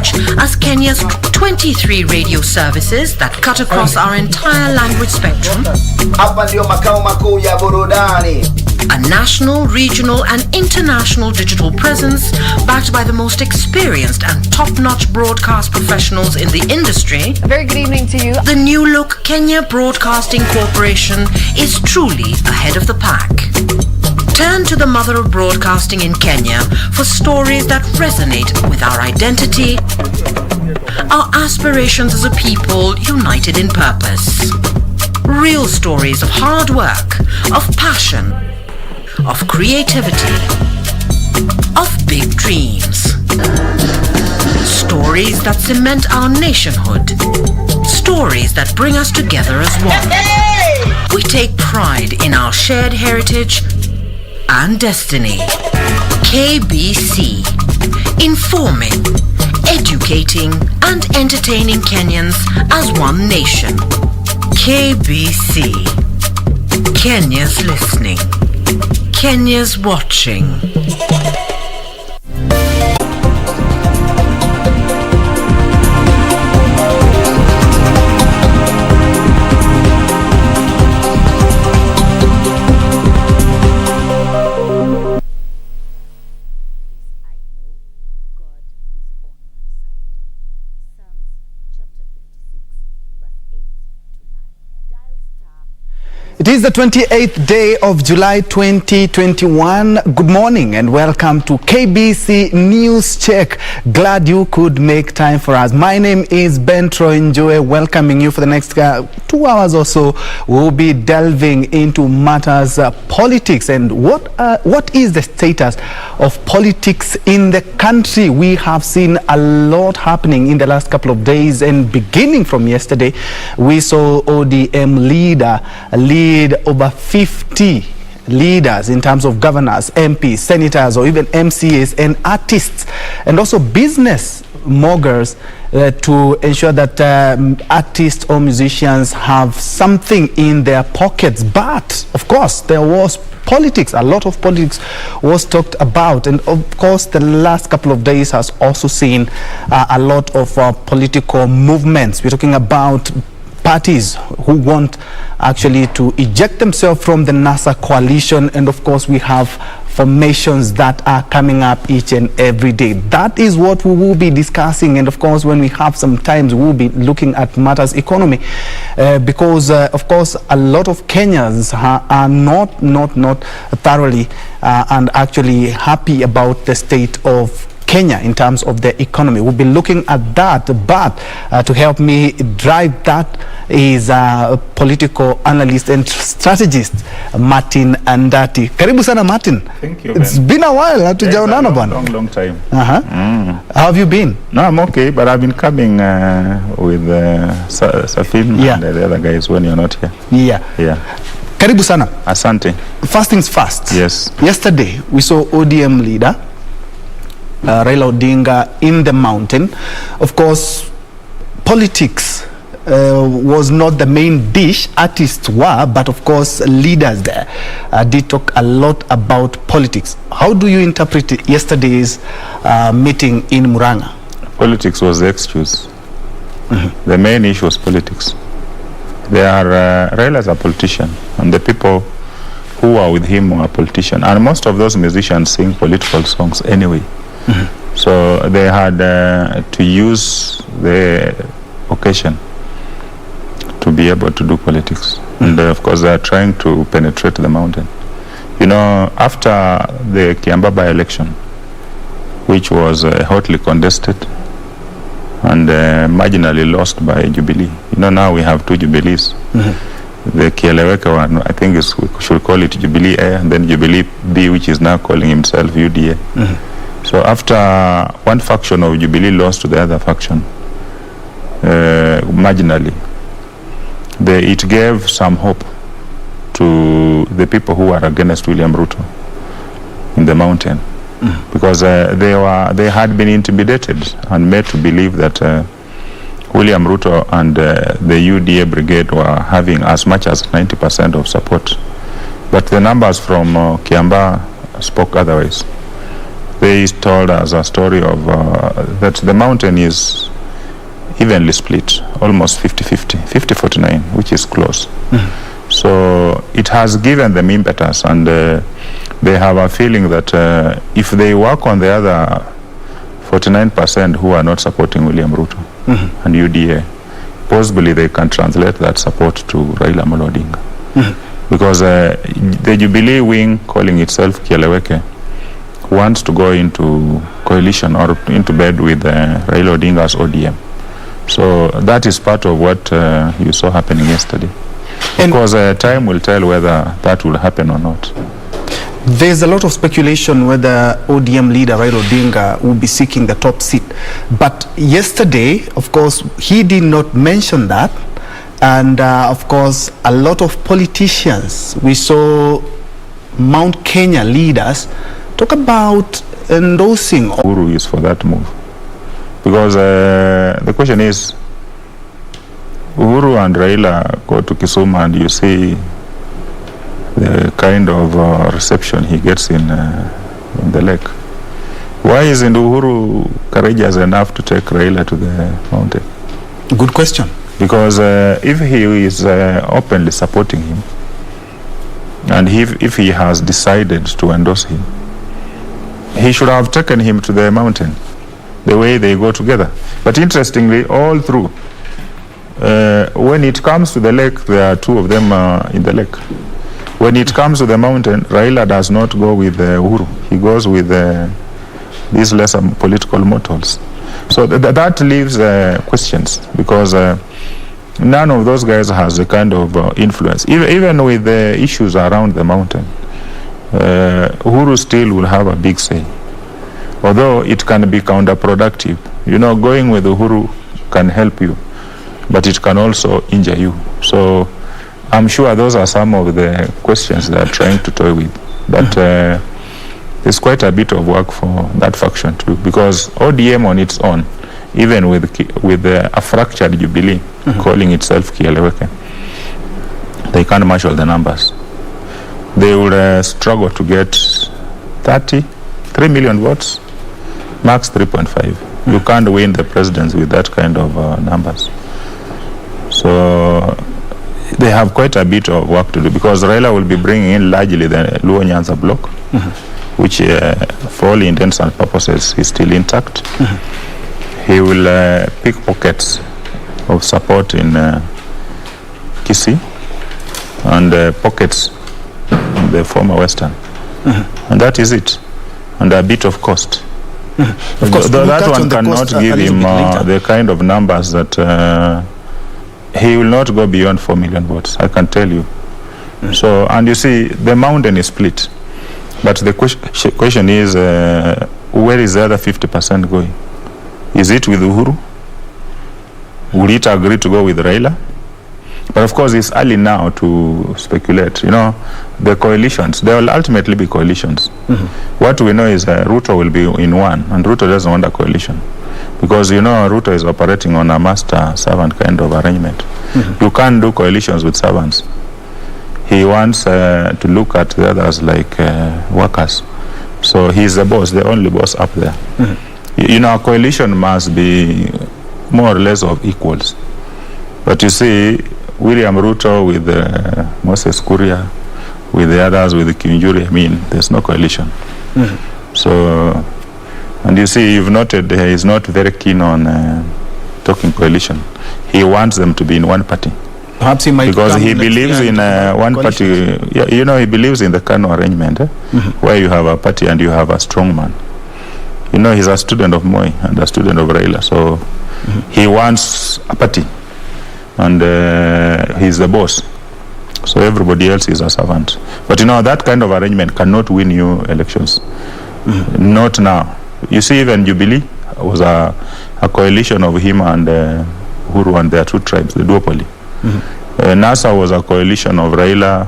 heritage as Kenya's 23 radio services that cut across our entire language spectrum. A national, regional and international digital presence backed by the most experienced and top-notch broadcast professionals in the industry. A very good evening to you. The new look Kenya Broadcasting Corporation is truly ahead of the pack. Turn to the mother of broadcasting in Kenya for stories that resonate with our identity, our aspirations as a people united in purpose. Real stories of hard work, of passion, of creativity, of big dreams. Stories that cement our nationhood. Stories that bring us together as one. We take pride in our shared heritage and destiny. KBC. Informing, educating and entertaining Kenyans as one nation. KBC. Kenya's listening. Kenya's watching. It is the 28th day of July 2021. Good morning and welcome to KBC Newschek. Glad you could make time for us. My name is Njue, welcoming you for the next 2 hours or so. We'll be delving into matters politics and what is the status of politics in the country. We have seen a lot happening in the last couple of days, and beginning from yesterday, we saw ODM lead over 50 leaders in terms of governors, MPs, senators, or even MCAs, and artists, and also business moguls to ensure that artists or musicians have something in their pockets. But of course there was politics. A lot of politics was talked about, and of course the last couple of days has also seen a lot of political movements. We're talking about parties who want actually to eject themselves from the NASA coalition, and of course we have formations that are coming up each and every day. That is what we will be discussing, and of course when we have some times we will be looking at matters economy, because of course a lot of Kenyans are not thoroughly and actually happy about the state of Kenya in terms of the economy. We'll be looking at that, but to help me drive that is a political analyst and strategist, Martin Andati. Karibu sana, Martin. Thank you. It's been a while. Hatujaonana bwana. Long time. How have you been? No, I'm okay, but I've been coming with Safin and the other guys when you're not here. Yeah. Karibu sana. Asante. First things first. Yes. Yesterday we saw ODM leader Raila Odinga in the mountain. Of course, politics was not the main dish. Artists were, but of course leaders there did talk a lot about politics. How do you interpret yesterday's meeting in Muranga? Politics was the excuse. The main issue was politics. Raila is a politician, and the people who are with him are politicians, and most of those musicians sing political songs anyway. So they had to use the occasion to be able to do politics. And of course they are trying to penetrate the mountain. You know, after the Kiambaa by-election, which was hotly contested and marginally lost by Jubilee. You know, now we have two Jubilees. The Kieleweke one, I think we should call it Jubilee A, and then Jubilee B, which is now calling himself UDA. So after one faction of Jubilee lost to the other faction, marginally, it gave some hope to the people who are against William Ruto in the mountain, because they had been intimidated and made to believe that William Ruto and the UDA brigade were having as much as 90% of support. But the numbers from Kiambaa spoke otherwise. they told us a story of that the mountain is evenly split, almost 50-50, 50-49, which is close. So it has given them impetus, and they have a feeling that if they work on the other 49% who are not supporting William Ruto and UDA, possibly they can translate that support to Raila Amolo Odinga. Because the Jubilee wing, calling itself Kieleweke, wants to go into coalition or into bed with Raila Odinga's ODM. So that is part of what you saw happening yesterday. Because time will tell whether that will happen or not. There's a lot of speculation whether ODM leader Raila Odinga will be seeking the top seat. But yesterday, of course, he did not mention that. And of course, a lot of politicians, we saw Mount Kenya leaders talk about endorsing. Uhuru is for that move. Because the question is, Uhuru and Raila go to Kisumu and you see the kind of reception he gets in the lake. Why isn't Uhuru courageous enough to take Raila to the mountain? Good question. Because if he is openly supporting him, and if he has decided to endorse him, he should have taken him to the mountain, the way they go together. But interestingly, all through, when it comes to the lake, there are two of them in the lake. When it comes to the mountain, Raila does not go with Uhuru. He goes with these lesser political mortals. So that leaves questions, because none of those guys has a kind of influence. Even with the issues around the mountain, Uhuru still will have a big say. Although it can be counterproductive. You know, going with Uhuru can help you, but it can also injure you. So I'm sure those are some of the questions they are trying to toy with. But there's quite a bit of work for that faction too, because ODM on its own, even with a fractured Jubilee calling itself Kieleweke, they can't marshal the numbers. They will struggle to get 3 million votes, max 3.5. You can't win the presidency with that kind of numbers. So they have quite a bit of work to do, because Raila will be bringing in largely the Luo Nyanza bloc, which for all intents and purposes is still intact. He will pick pockets of support in Kisii and pockets in the former Western. And that is it. And a bit of cost. Of course, that one cannot give him the kind of numbers that he will not go beyond 4 million votes, I can tell you. So, and you see, the mountain is split. But the question is, where is the other 50% going? Is it with Uhuru? Will it agree to go with Raila? But of course, it's early now to speculate. You know, the coalitions, there will ultimately be coalitions. What we know is Ruto will be in one, and Ruto doesn't want a coalition. Because, you know, Ruto is operating on a master-servant kind of arrangement. You can't do coalitions with servants. He wants to look at the others like workers. So he's the boss, the only boss up there. You know, a coalition must be more or less of equals. But you see, William Ruto with Moses Kuria, with the others, with the Njue, I mean, there's no coalition. So, and you see, you've noted he is not very keen on talking coalition. He wants them to be in one party. Perhaps he might, because he believes in one party. Yeah, you know, he believes in the Kano arrangement, where you have a party and you have a strong man. You know, he's a student of Moi and a student of Raila, so he wants a party, and he's the boss. So everybody else is a servant. But you know, that kind of arrangement cannot win you elections. Not now. You see, even Jubilee was a coalition of him and Uhuru and their two tribes, the duopoly. NASA was a coalition of Raila,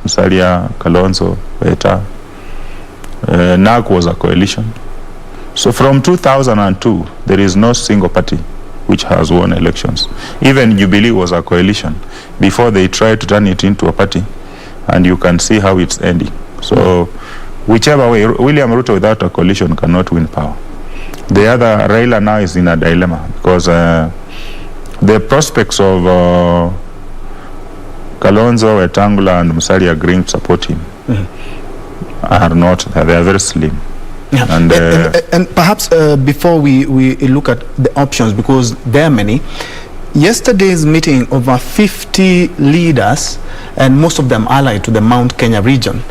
Musalia, Kalonzo, Weta. NAC was a coalition. So from 2002, there is no single party which has won elections. Even Jubilee was a coalition before they tried to turn it into a party, and you can see how it's ending. So whichever way, William Ruto without a coalition cannot win power. The other, Raila now is in a dilemma because the prospects of Kalonzo, Wetangula and Musalia agreeing to support him are not, they are very slim. Yeah. And perhaps before we look at the options, because there are many, yesterday's meeting, over 50 leaders, and most of them allied to the Mount Kenya region.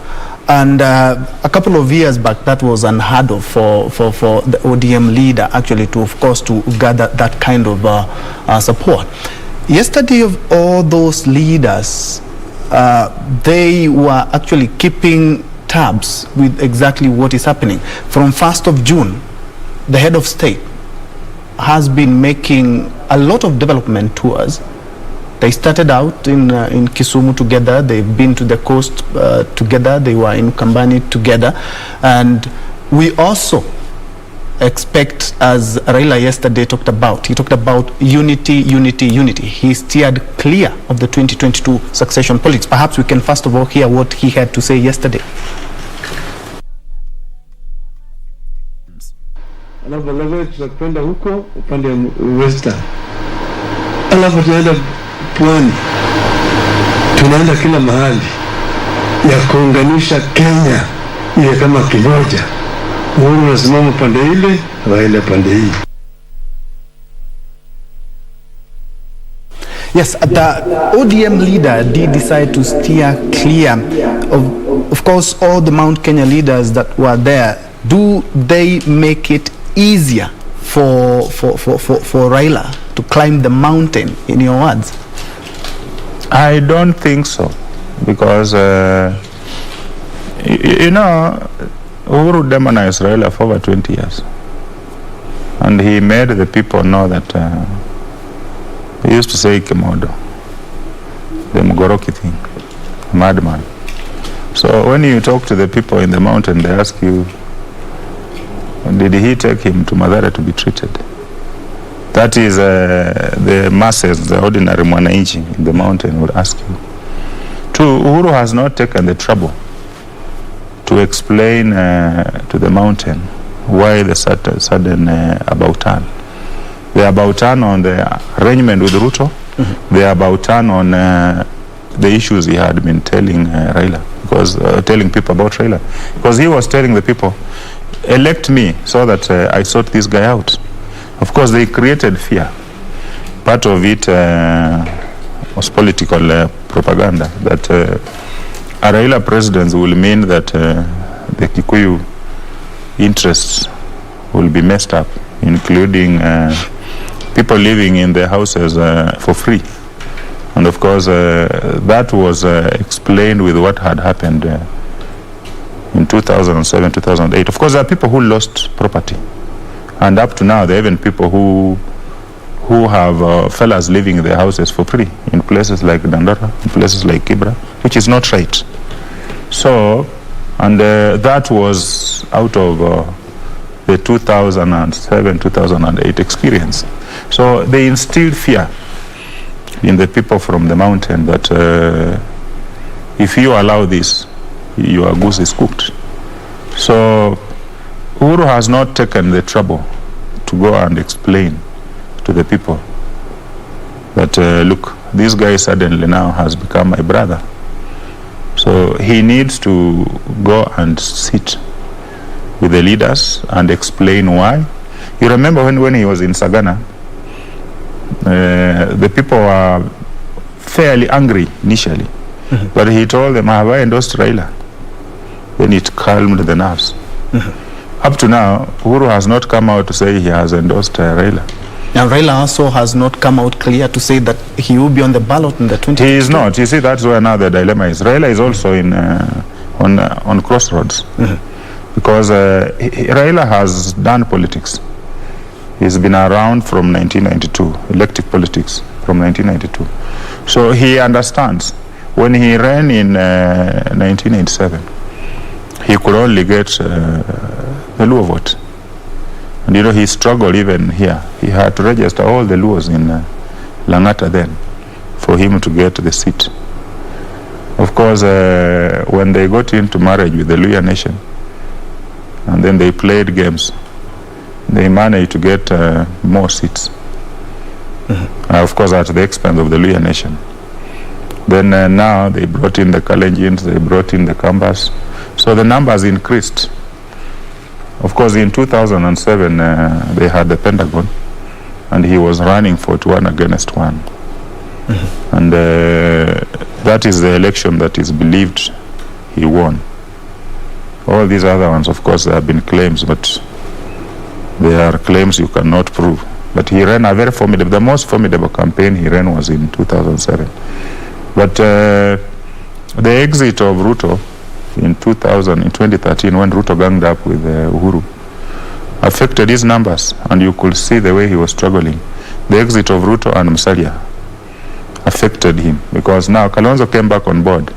And a couple of years back, that was unheard of for the ODM leader actually to, of course, to gather that kind of support. Yesterday, of all those leaders, they were actually keeping tabs with exactly what is happening. From 1st of June, the head of state has been making a lot of development tours. They started out in Kisumu together. They've been to the coast together. They were in Kambani together. And we also expect, as Raila yesterday talked about, he talked about unity, unity, unity. He steered clear of the 2022 succession politics. Perhaps we can first of all hear what he had to say yesterday. Alafu tutakwenda huko upande wa western, alafu tunaenda pwani, tunaenda kila mahali ya kuunganisha Kenya iwe kama kimoja. Uhuru unasimama pande ile, Raila pande hii. Yes, the ODM leader did decide to steer clear of course, all the Mount Kenya leaders that were there. Do they make it easier for Raila to climb the mountain, in your words? I don't think so, because you know, Uhuru demonized Raila for over 20 years, and he made the people know that he used to say Kemodo, the Mugoroki thing, madman. So when you talk to the people in the mountain, they ask you, did he take him to Mathare to be treated? That is the masses, the ordinary mwananchi in the mountain would ask you. Two, Uhuru has not taken the trouble to explain to the mountain why the sudden about turn. The about turn on the arrangement with Ruto, the about turn on the issues he had been telling Raila, because telling people about Raila, because he was telling the people, elect me so that I sort this guy out. Of course, they created fear. Part of it was political propaganda, that a Raila presidency will mean that the Kikuyu interests will be messed up, including people living in their houses for free. And of course, that was explained with what had happened in 2007, 2008. Of course, there are people who lost property. And up to now, there are even people who have fellas living in their houses for free in places like Dandara, in places like Kibra, which is not right. So, and that was out of the 2007, 2008 experience. So they instilled fear in the people from the mountain that if you allow this, your goose is cooked. So Uhuru has not taken the trouble to go and explain to the people that look, this guy suddenly now has become my brother. So he needs to go and sit with the leaders and explain why. You remember when he was in Sagana, the people were fairly angry initially, but he told them, have I endorsed Raila? Then it calmed the nerves. Up to now, Uhuru has not come out to say he has endorsed Raila. Now, Raila also has not come out clear to say that he will be on the ballot in the 2022. He is not. You see, that's where now the dilemma is. Raila is also in on crossroads, because Raila has done politics. He's been around from 1992, elective politics from 1992. So he understands. When he ran in 1987, he could only get the Luo vote. And you know, he struggled even here. He had to register all the Luos in Langata then for him to get the seat. Of course, when they got into marriage with the Luya nation, and then they played games. They managed to get more seats, of course at the expense of the Luhya nation. Then now they brought in the Kalenjins, they brought in the Kambas, so the numbers increased. Of course, in 2007 they had the Pentagon, and he was running 41 against 1. And that is the election that is believed he won. All these other ones, of course, there have been claims, but they are claims you cannot prove. But he ran a very formidable, the most formidable campaign he ran was in 2007. But the exit of Ruto in 2013, when Ruto ganged up with Uhuru, affected his numbers, and you could see the way he was struggling. The exit of Ruto and Musalia affected him, because now Kalonzo came back on board,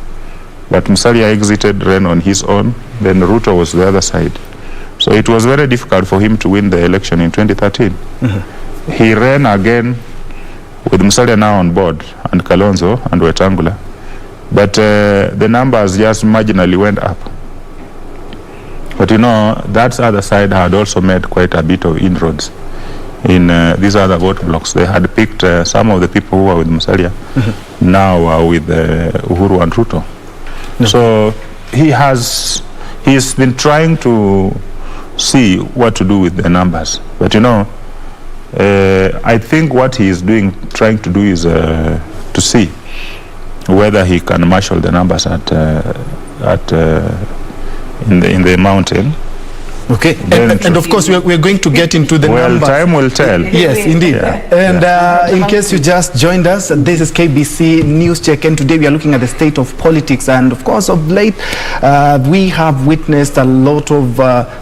but Musalia exited, ran on his own, then Ruto was the other side. So it was very difficult for him to win the election in 2013. He ran again with Musalia now on board, and Kalonzo and Wetangula, but the numbers just marginally went up. But you know, that other side had also made quite a bit of inroads in these other vote blocks. They had picked some of the people who were with Musalia, now are with Uhuru and Ruto. So he's been trying to see what to do with the numbers. But you know, I think what he is trying to do is to see whether he can marshal the numbers in the mountain. Okay, and of course we're going to get into the numbers. Well, time will tell. Yes, indeed. And in case you just joined us, this is KBC Newschek, and today we are looking at the state of politics. And of course, of late, we have witnessed a lot of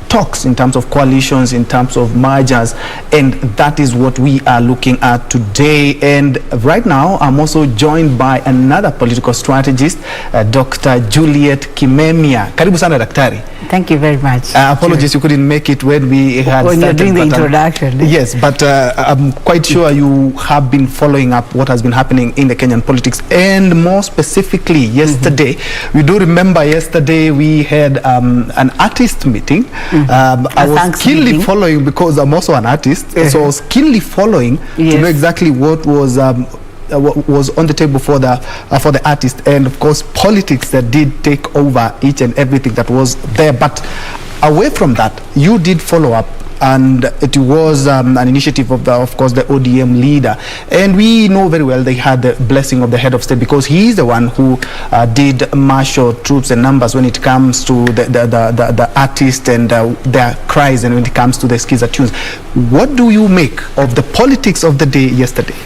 talks in terms of coalitions, in terms of mergers, and that is what we are looking at today. And right now, I'm also joined by another political strategist, Dr. Juliet Kimemia. Karibu sana, daktari. Thank you very much. Apologies, you couldn't make it when we had when started. You're doing the introduction. Yes, but I'm quite sure you have been following up what has been happening in the Kenyan politics, and more specifically yesterday. We do remember yesterday we had an artist meeting. I was keenly following, because I'm also an artist, so I was keenly following to know exactly what was on the table for the artist, and of course politics that did take over each and everything that was there. But away from that, you did follow up, and it was an initiative of course the ODM leader, and we know very well they had the blessing of the head of state, because he is the one who did marshal troops and numbers when it comes to the artists and their cries, and when it comes to the skiza tunes. What do you make of the politics of the day yesterday?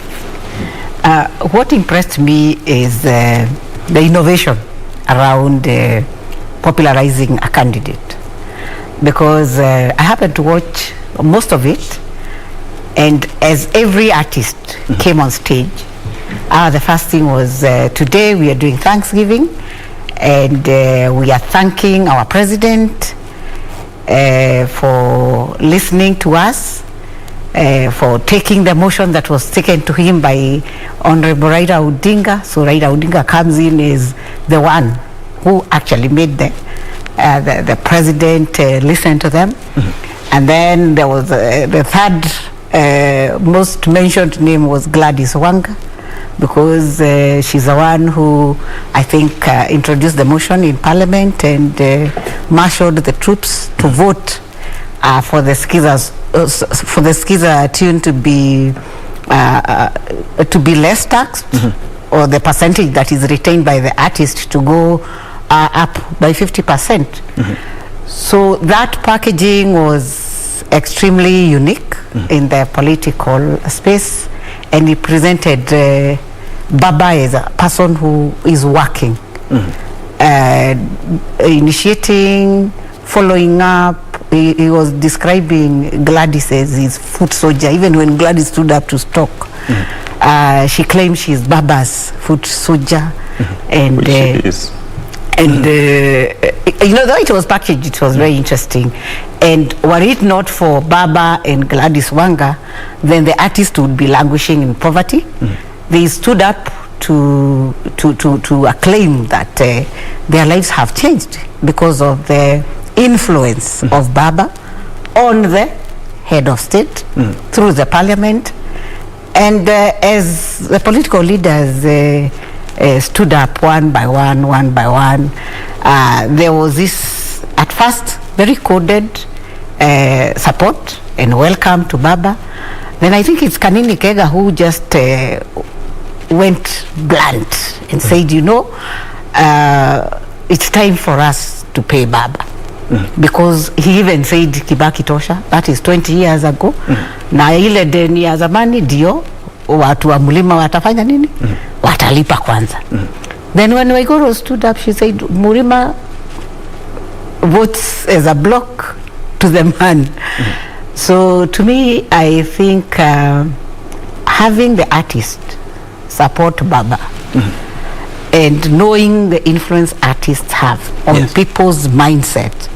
What impressed me is the innovation around popularizing a candidate, because I happened to watch most of it, and as every artist came on stage, the first thing was today we are doing Thanksgiving, and we are thanking our president for listening to us, for taking the motion that was taken to him by Honorable Raila Odinga. So Raila Odinga comes in as the one who actually made the president listen to them. And then there was the third most mentioned name was Gladys Wanga, because she's the one who I think introduced the motion in Parliament and marshaled the troops to vote for the skiza tune to be less taxed, or the percentage that is retained by the artist to go up by 50%. So that packaging was extremely unique in the political space, and it presented Baba as a person who is working, initiating, following up. He was describing Gladys as his foot soldier. Even when Gladys stood up to talk, she claimed she's Baba's foot soldier. And which she is. And you know, though it was packaged, it was very interesting. And were it not for Baba and Gladys Wanga, then the artist would be languishing in poverty. They stood up to acclaim that their lives have changed because of the influence of Baba on the head of state through the parliament. And as the political leaders stood up one by one, there was this, at first, very coded support and welcome to Baba. Then I think it's Kanini Kega who just went blunt and said, you know, it's time for us to pay Baba. Because he even said Kibaki Tosha, that is 20 years ago. Na ile deni ya zamani ndio watu wa Mulima watafanya nini? Watalipa kwanza. Then when Waiguru stood up, she said, Mulima votes as a block to the man. So to me, I think having the artist support Baba and knowing the influence artists have on people's mindset,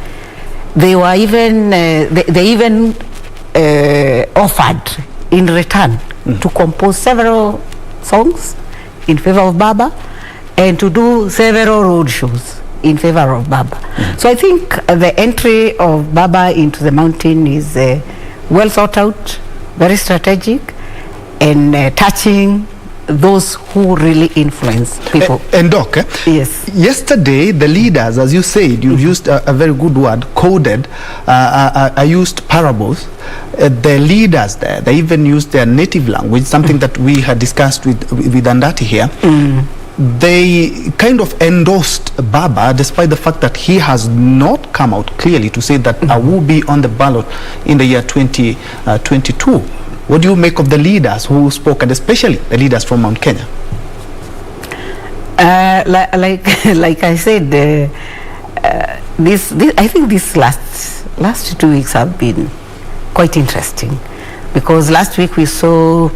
they were even they even offered in return to compose several songs in favor of Baba and to do several road shows in favor of Baba. So I think the entry of Baba into the mountain is well thought out, very strategic, and touching those who really influence people. And Doc, yes. Yesterday, the leaders, as you said, you used a very good word, coded. I used parables. The leaders there, they even used their native language, something that we had discussed with Andati here. They kind of endorsed Baba, despite the fact that he has not come out clearly to say that I will be on the ballot in the year 2022. What do you make of the leaders who spoke, and especially the leaders from Mount Kenya? Like I said, this I think these last 2 weeks have been quite interesting, because last week we saw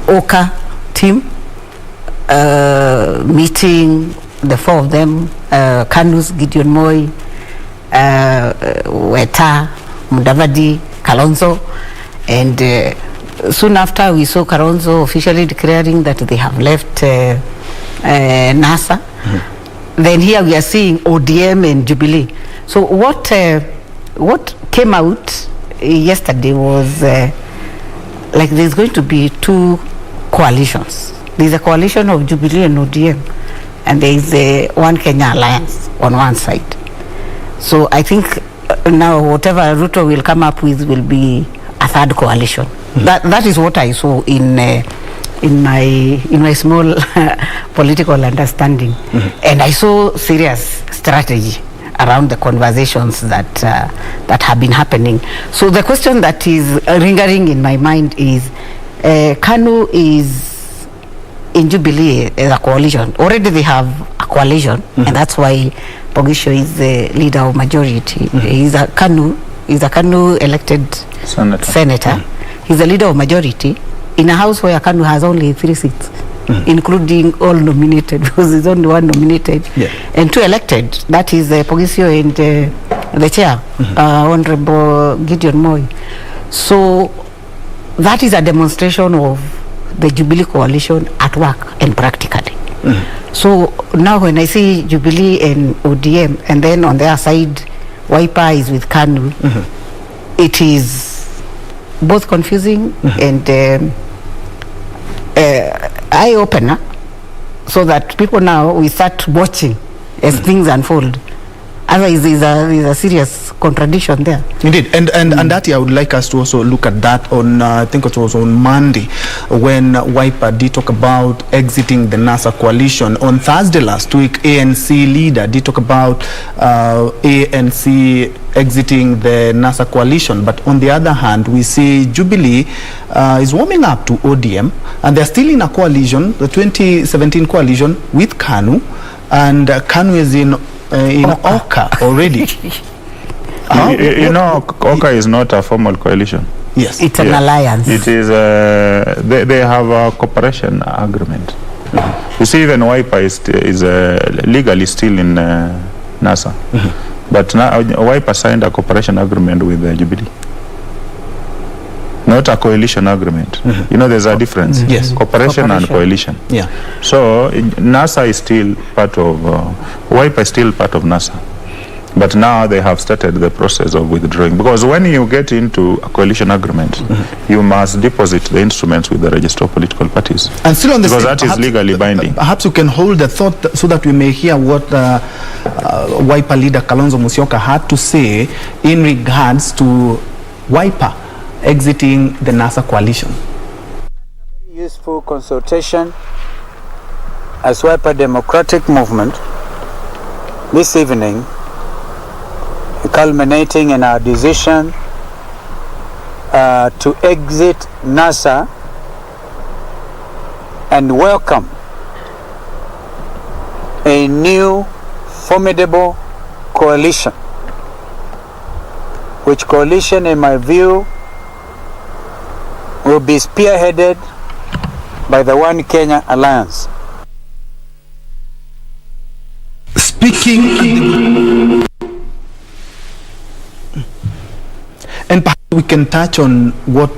Oka team meeting, the four of them, Kanus, Gideon Moi, Weta, Mudavadi, Kalonzo, and soon after we saw Kalonzo officially declaring that they have left NASA. Then here we are seeing ODM and Jubilee. So what came out yesterday was like there's going to be two coalitions. There's a coalition of Jubilee and ODM, and there is a One Kenya Alliance on one side. So I think now whatever Ruto will come up with will be a third coalition. That is what I saw in my small political understanding, and I saw serious strategy around the conversations that have been happening. So the question that is lingering in my mind is, KANU is in Jubilee as a coalition. Already they have a coalition, and that's why Pogisho is the leader of majority. He's a KANU elected senator. He's the leader of majority in a house where KANU has only 3 seats, including all nominated, because there's only one nominated and 2 elected. That is Pogisho and the chair, Honorable Gideon Moi. So that is a demonstration of the Jubilee coalition at work and practically. So now when I see Jubilee and ODM, and then on their side Wiper is with KANU, it is both confusing and eye-opener, so that people now we start watching as things unfold. Otherwise, there's a serious contradiction there. Indeed, and that I would like us to also look at that on I think it was on Monday, when Wiper did talk about exiting the NASA coalition. On Thursday last week, ANC leader did talk about ANC exiting the NASA coalition. But on the other hand, we see Jubilee is warming up to ODM, and they're still in a coalition, the 2017 coalition with KANU, and KANU is in Oka already. You know, Oka is not a formal coalition. Yes, it's an alliance. It is. They have a cooperation agreement. You see, even Wiper is legally still in NASA, but now Wiper signed a cooperation agreement with Jubilee, not a coalition agreement. You know, there's a difference. Yes, cooperation and coalition. Yeah. So NASA is still part of Wiper is still part of NASA. But now they have started the process of withdrawing. Because when you get into a coalition agreement, you must deposit the instruments with the register of political parties. And still on the because same, that is legally binding. Perhaps you can hold the thought so that we may hear what Wiper leader Kalonzo Musyoka had to say in regards to Wiper exiting the NASA coalition. Useful consultation as Wiper Democratic Movement this evening, culminating in our decision to exit NASA and welcome a new formidable coalition, which coalition in my view will be spearheaded by the One Kenya Alliance. Speaking, and perhaps we can touch on what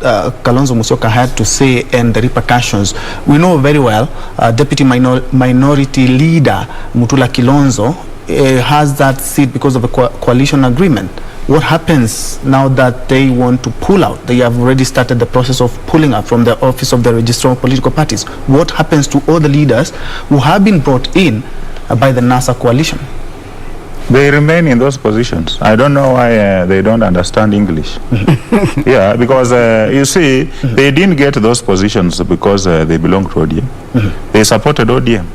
Kalonzo Musyoka had to say and the repercussions. We know very well Deputy Minority Leader Mutula Kilonzo has that seat because of a coalition agreement. What happens now that they want to pull out? They have already started the process of pulling out from the office of the Registrar of Political Parties. What happens to all the leaders who have been brought in by the NASA coalition? They remain in those positions. I don't know why they don't understand English. Yeah, because you see, they didn't get those positions because they belong to ODM. They supported ODM.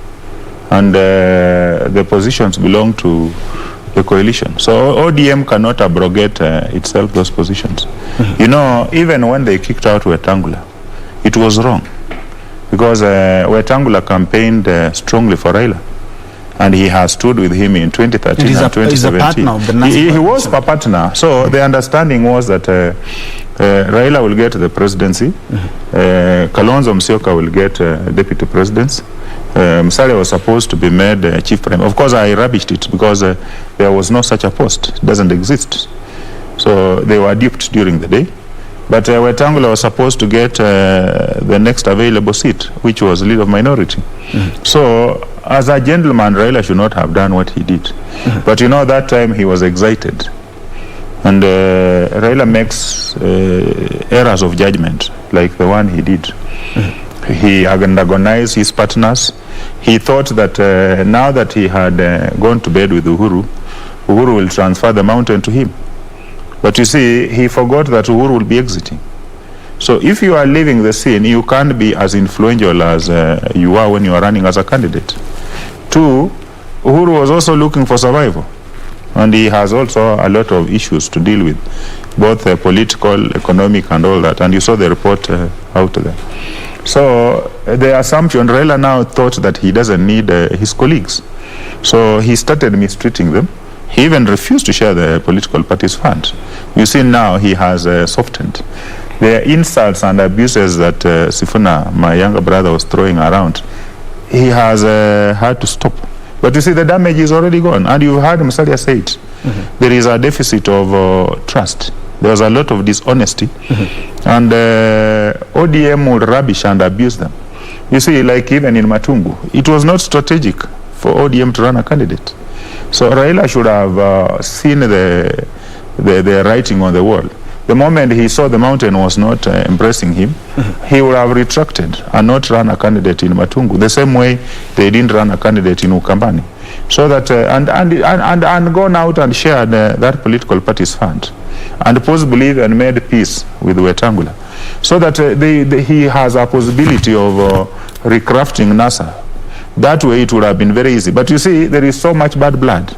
And the positions belong to the coalition. So ODM cannot abrogate itself those positions. You know, even when they kicked out Wetangula, it was wrong. Because Wetangula campaigned strongly for Raila. And he has stood with him in 2013 and 2017. He's a partner of the NASA he was a partner. So the understanding was that Raila will get the presidency, Kalonzo Musyoka will get deputy presidency. Musalia was supposed to be made chief prime. Of course, I rubbished it because there was no such a post. It doesn't exist. So they were duped during the day. But Wetangula was supposed to get the next available seat, which was leader of minority. So, as a gentleman, Raila should not have done what he did. But you know, that time he was excited. And Raila makes errors of judgment, like the one he did. He antagonized his partners. He thought that now that he had gone to bed with Uhuru will transfer the mountain to him. But you see, he forgot that Uhuru will be exiting. So if you are leaving the scene, you can't be as influential as you are when you are running as a candidate. Two, Uhuru was also looking for survival. And he has also a lot of issues to deal with, both political, economic, and all that. And you saw the report out there. So the assumption, Raila now thought that he doesn't need his colleagues. So he started mistreating them. He even refused to share the political party's funds. You see, now he has softened. The insults and abuses that Sifuna, my younger brother, was throwing around, he has had to stop. But you see, the damage is already gone. And you heard Musalia say it. There is a deficit of trust. There was a lot of dishonesty. And ODM would rubbish and abuse them. You see, like even in Matungu, it was not strategic for ODM to run a candidate. So Raila should have seen the writing on the wall. The moment he saw the mountain was not embracing him, he would have retracted and not run a candidate in Matungu, the same way they didn't run a candidate in Ukambani. So that, and gone out and shared that political party's fund, and possibly even made peace with Wetangula. So that he has a possibility of recrafting NASA. That way it would have been very easy. But you see, there is so much bad blood.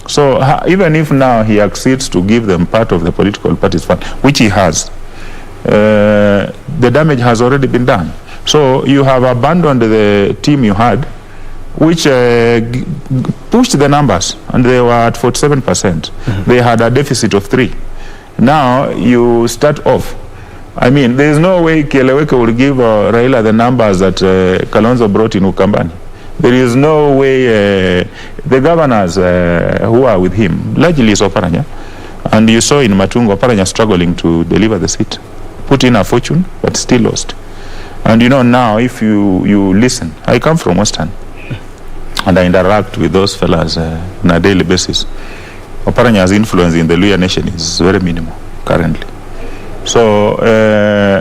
So even if now he accedes to give them part of the political party's fund, which he has, the damage has already been done. So you have abandoned the team you had, which pushed the numbers, and they were at 47%. They had a deficit of 3. Now you start off. I mean, there is no way Kieleweke will give Raila the numbers that Kalonzo brought in Ukambani. There is no way the governors who are with him, largely is Oparanya, and you saw in Matungu, Oparanya struggling to deliver the seat. Put in a fortune, but still lost. And you know, now if you listen, I come from Western, and I interact with those fellas on a daily basis. Oparanya's influence in the Luhya nation is very minimal currently. So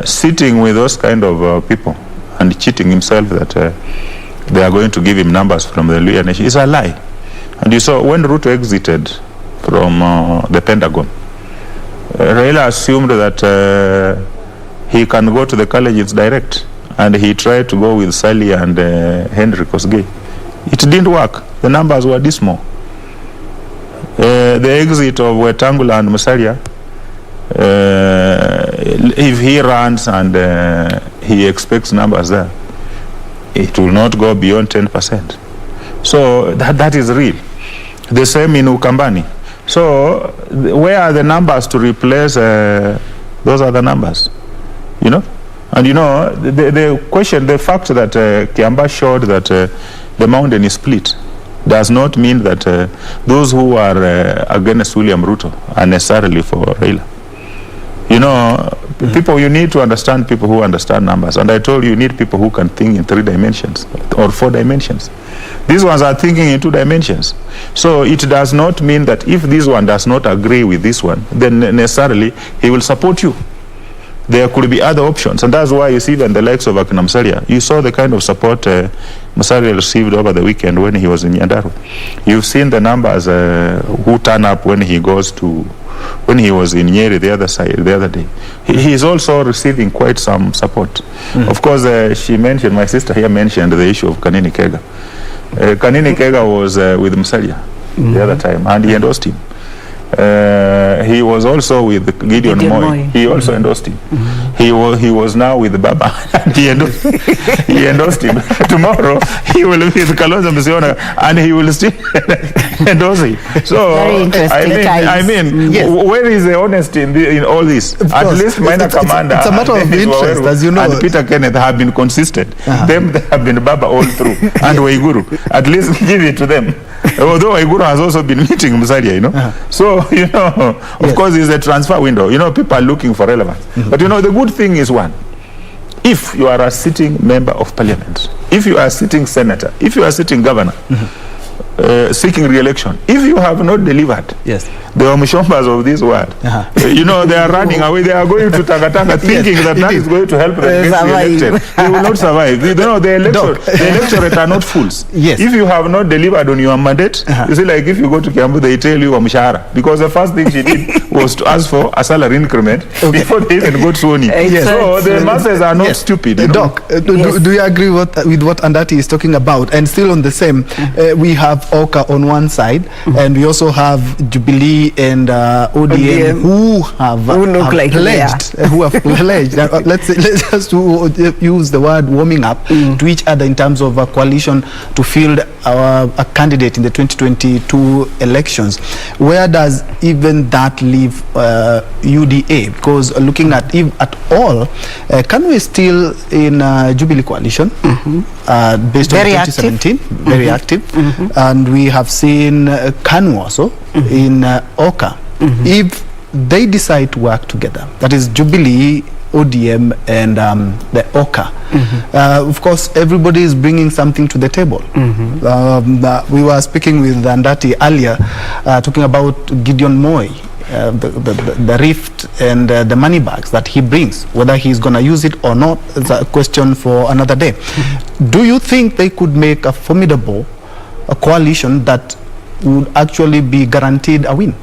sitting with those kind of people and cheating himself that they are going to give him numbers from the Luhya nation is a lie. And you saw when Ruto exited from the Pentagon, Raila assumed that he can go to the colleges direct, and he tried to go with Sally and Henry Kosgei. It didn't work. The numbers were dismal. The exit of Wetangula and Musalia, if he runs and he expects numbers there, it will not go beyond 10%. So that is real. The same in Ukambani. So where are the numbers to replace those other numbers? You know? And you know, the question, the fact that Kiamba showed that the mountain is split does not mean that those who are against William Ruto are necessarily for Raila. You know, people, you need to understand people who understand numbers. And I told you need people who can think in 3 dimensions or 4 dimensions. These ones are thinking in 2 dimensions. So it does not mean that if this one does not agree with this one, then necessarily he will support you. There could be other options. And that's why you see even the likes of Akina Musalia. You saw the kind of support Musalia received over the weekend when he was in Nyandarua. You've seen the numbers who turn up when he goes to, when he was in Nyeri the other side, the other day. He is also receiving quite some support. Of course, she mentioned, my sister here mentioned the issue of Kanini Kega. Kanini Kega was with Musalia the other time, and he endorsed him. He was also with Gideon Moi. He also endorsed him. He was now with Baba, and he endorsed him. Tomorrow he will be with Kalonzo Musyoka, and he will still endorse him. So I mean, yes. Where is the honesty in all this? At least Minor Commander, it's a matter of interest, as you know, and Peter Kenneth have been consistent. Them they have been Baba all through, and Waiguru. At least give it to them. Although Waiguru has also been meeting Musalia, you know. So, you know, of course, it's a transfer window. You know, people are looking for relevance. But, you know, the good thing is one. If you are a sitting member of parliament, if you are a sitting senator, if you are a sitting governor, seeking re-election, if you have not delivered, yes, the Omushombas of this world, you know, they are running away. They are going to Tangatanga thinking that is going to help them get re-elected. They will not survive. You know, the electorate are not fools. Yes. If you have not delivered on your mandate, you see, like if you go to Kiambu, they tell you Mshahara, because the first thing she did was to ask for a salary increment before they even got sworn in. Yes. So the masses are not stupid. You know? Doc, do you agree with what Andati is talking about? And still on the same, we have Oka on one side, and we also have Jubilee and ODM who have pledged. Let's just use the word warming up to each other in terms of a coalition to field a candidate in the 2022 elections. Where does even that leave UDA? Because looking at all, can we still in Jubilee coalition based very on 2017, active. very active, and we have seen KANU also in Oka. If they decide to work together, that is Jubilee, ODM and the Oka, of course everybody is bringing something to the table. We were speaking with Andati earlier talking about Gideon Moi, the rift and the money bags that he brings. Whether he's going to use it or not is a question for another day. Do you think they could make a formidable coalition that would actually be guaranteed a win?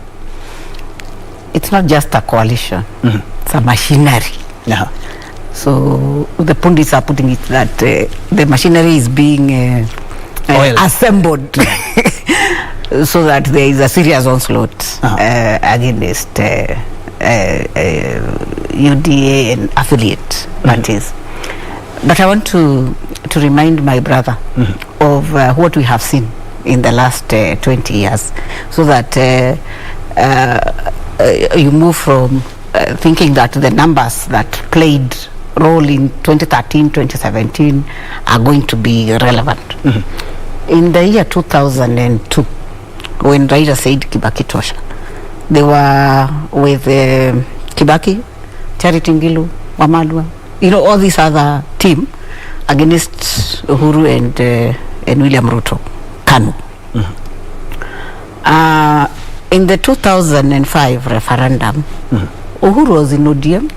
It's not just a coalition, it's a machinery. So the pundits are putting it that the machinery is being assembled so that there is a serious onslaught against UDA and affiliate parties. But I want to remind my brother of what we have seen in the last 20 years, so that you move from thinking that the numbers that played role in 2013, 2017 are going to be relevant. In the year 2002, when Raila said Kibaki Tosha, they were with Kibaki, Charity Ngilu, Wamalwa, you know, all these other team against Uhuru and William Ruto, KANU. in the 2005 referendum, Uhuru was in ODM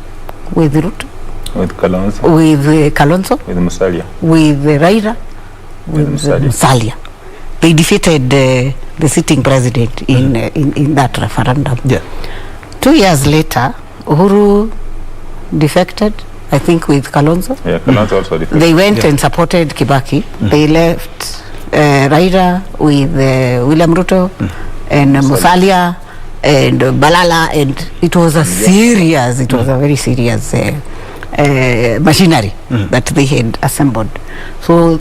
with Ruto, With Kalonzo, with Kalonzo, with Musalia. with Raila, with Musalia. They defeated the sitting president in that referendum. Yeah. 2 years later, Uhuru defected, I think, with Kalonzo. Yeah, Kalonzo also defeated. They went and supported Kibaki. They left Raila with William Ruto and Musalia and Balala, and it was a serious, it was a very serious machinery that they had assembled. So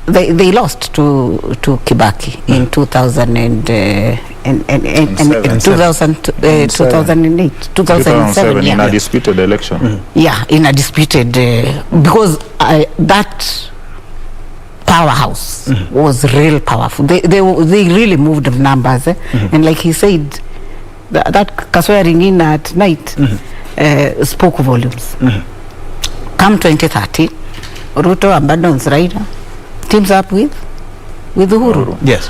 they lost to Kibaki in 2008, 2007 in a disputed election. Yeah, in a disputed because that powerhouse was real powerful. They really moved numbers, and like he said, that Kaswering in at night spoke volumes. Come 2030, Ruto abandons Raila, teams up with Uhuru. Yes.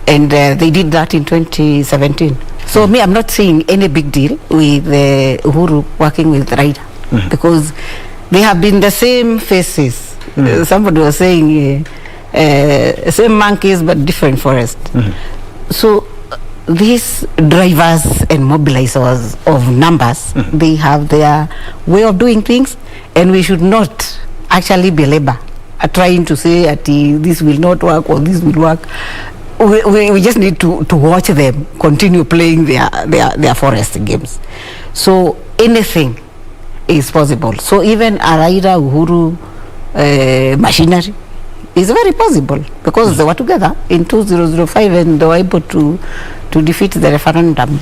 And they did that in 2017. So me, I'm not seeing any big deal with Uhuru working with Raila because they have been the same faces. Somebody was saying same monkeys but different forest. So these drivers and mobilizers of numbers, they have their way of doing things, and we should not actually belabor trying to say that this will not work or this will work. We just need to watch them continue playing their forest games. So anything is possible. So even a Raila Uhuru machinery is very possible because they were together in 2005 and they were able to defeat the referendum.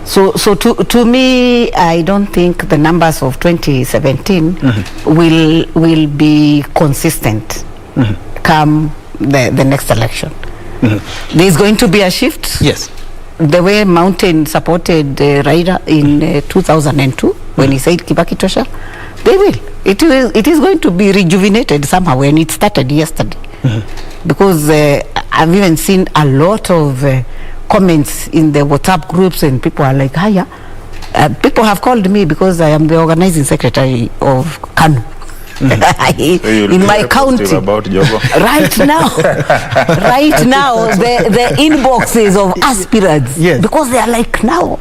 So to me, I don't think the numbers of 2017 will be consistent come the next election. There is going to be a shift. Yes. The way Mountain supported Raila in 2002 when he said Kibaki Tosha, they will. It is going to be rejuvenated somehow, and it started yesterday. Because I've even seen a lot of comments in the WhatsApp groups, and people are like, hiya. People have called me because I am the organizing secretary of KANU. In my county about right now the inboxes of aspirants, because they are like, now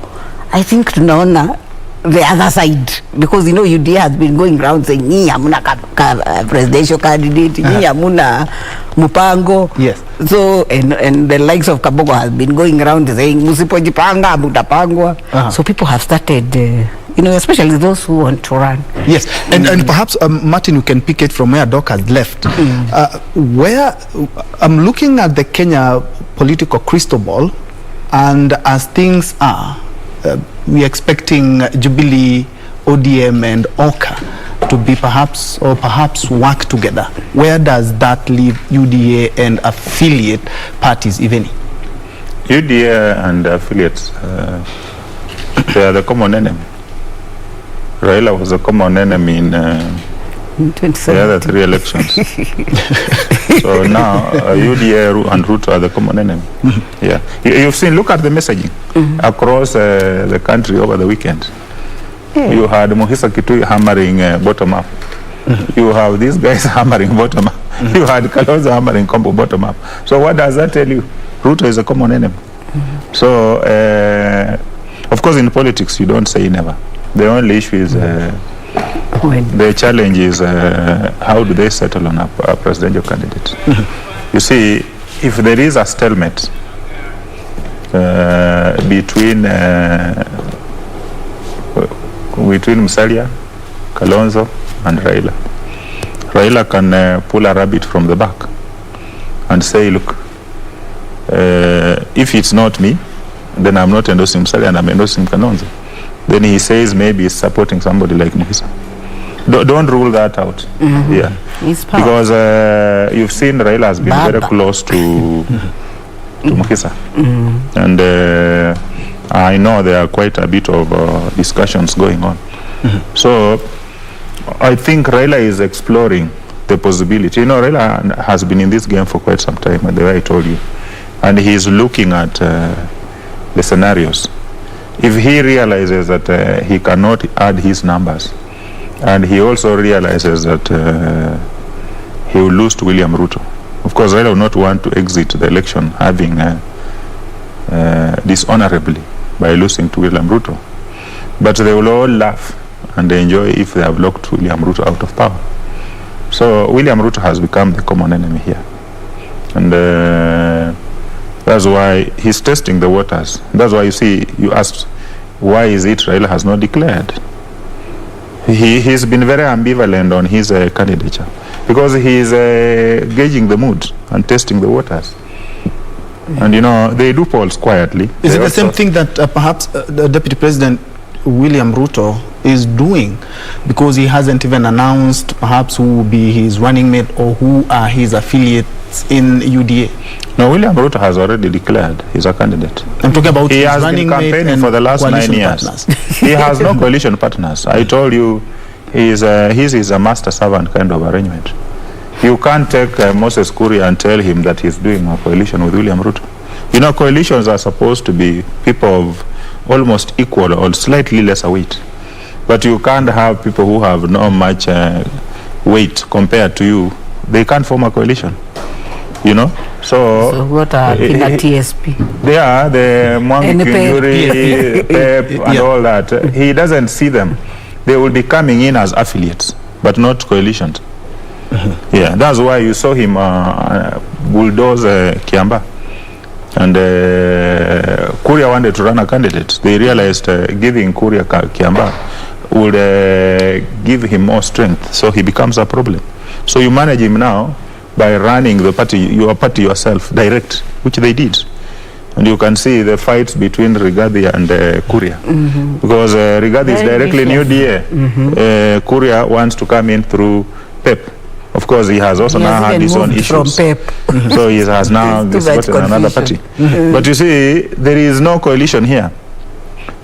I think tunaona the other side, because UDA has been going around saying nyinyi hamuna presidential candidate, nyinyi hamuna mpango. Yes. So and the likes of Kabogo has been going around saying musipojipanga mutapangwa. So people have started especially those who want to run. Yes, and perhaps Martin, you can pick it from where Doc has left. Where I'm looking at the Kenya political crystal ball, and as things are, we're expecting Jubilee, ODM and OKA to be perhaps work together. Where does that leave UDA and affiliate parties, if any? UDA and affiliates, they are the common enemy. Raila was a common enemy in the other three elections. So now UDA and Ruto are the common enemy. Yeah, you've seen. Look at the messaging across the country over the weekend. You had Muhisa Kitui hammering bottom up. You have these guys hammering bottom up. You had Kalonzo hammering combo bottom up. So what does that tell you? Ruto is a common enemy. So of course in politics you don't say never. The only issue is the challenge is how do they settle on a presidential candidate. You see, if there is a stalemate between Musalia, Kalonzo and Raila can pull a rabbit from the back and say, look, if it's not me, then I'm not endorsing Musalia and I'm endorsing Kalonzo. Then he says maybe he's supporting somebody like Muhisa. Don't rule that out. Yeah, because you've seen Raila has been very close to Muhisa, and I know there are quite a bit of discussions going on. So I think Raila is exploring the possibility. Raila has been in this game for quite some time, the way I told you, and he's looking at the scenarios. If he realizes that he cannot add his numbers, and he also realizes that he will lose to William Ruto. Of course, Raila will not want to exit the election having dishonorably by losing to William Ruto. But they will all laugh and enjoy if they have locked William Ruto out of power. So William Ruto has become the common enemy here. And that's why he's testing the waters. That's why you see, you asked, why is it Raila has not declared? He's been very ambivalent on his candidature because he's gauging the mood and testing the waters. And you know, they do polls quietly. Is it the same thing that perhaps the Deputy President William Ruto is doing, because he hasn't even announced perhaps who will be his running mate or who are his affiliates in UDA? No, William Ruto has already declared he's a candidate. I'm talking about he his has running been mate campaigning and for the last 9 years. He has no coalition partners. I told you, his is a master servant kind of arrangement. You can't take Moses Kuria and tell him that he's doing a coalition with William Ruto. You know, coalitions are supposed to be people of almost equal or slightly lesser weight. But you can't have people who have not much weight compared to you. They can't form a coalition, you know. So what are TSP? They are the Mwangi, Njue, Pep, and all that. He doesn't see them. They will be coming in as affiliates, but not coalitions. Yeah, that's why you saw him bulldoze Kiamba. And Kuria wanted to run a candidate. They realized giving Kuria Kiamba would give him more strength, so he becomes a problem. So you manage him now by running the party, your party yourself, direct, which they did. And you can see the fights between Rigathi and Kuria. Because Rigathi is directly in UDA. Kuria wants to come in through Pep. Of course, he has also now had his own issues. So he has now gotten another party. But you see, there is no coalition here.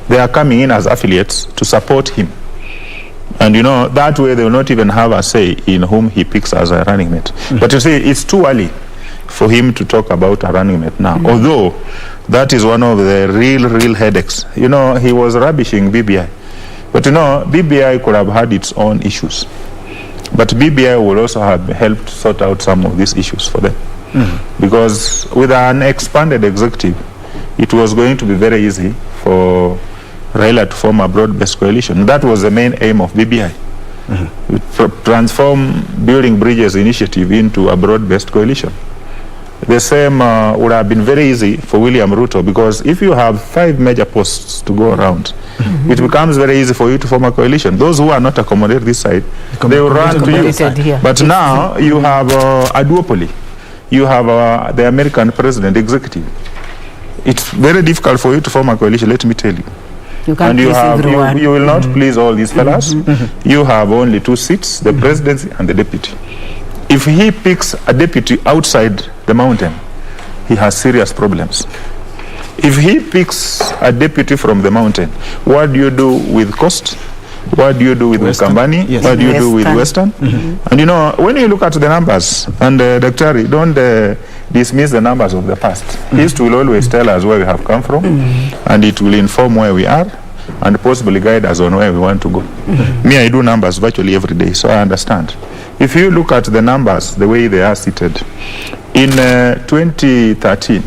They are coming in as affiliates to support him. And you know, that way they will not even have a say in whom he picks as a running mate. But you see, it's too early for him to talk about a running mate now. Although, that is one of the real headaches. You know, he was rubbishing BBI. But you know, BBI could have had its own issues. But BBI will also have helped sort out some of these issues for them. Because with an expanded executive, it was going to be very easy for Raila to form a broad-based coalition. That was the main aim of BBI. Transform Building Bridges initiative into a broad-based coalition. The same would have been very easy for William Ruto, because if you have 5 major posts to go around, it becomes very easy for you to form a coalition. Those who are not accommodated this side, they will run to you. But now you have a duopoly. You have the American president executive. It's very difficult for you to form a coalition, let me tell you. You can't and you will not Mm-hmm. please all these fellas. You have only 2 seats, the presidency and the deputy. If he picks a deputy outside the mountain, he has serious problems. If he picks a deputy from the mountain, what do you do with Coast? What do you do with Kambani? Yes. What do you do with Western? And you know, when you look at the numbers, and Dr. don't dismiss the numbers of the past. History will always tell us where we have come from, and it will inform where we are, and possibly guide us on where we want to go. Me, I do numbers virtually every day, so I understand. If you look at the numbers, the way they are seated, in 2013,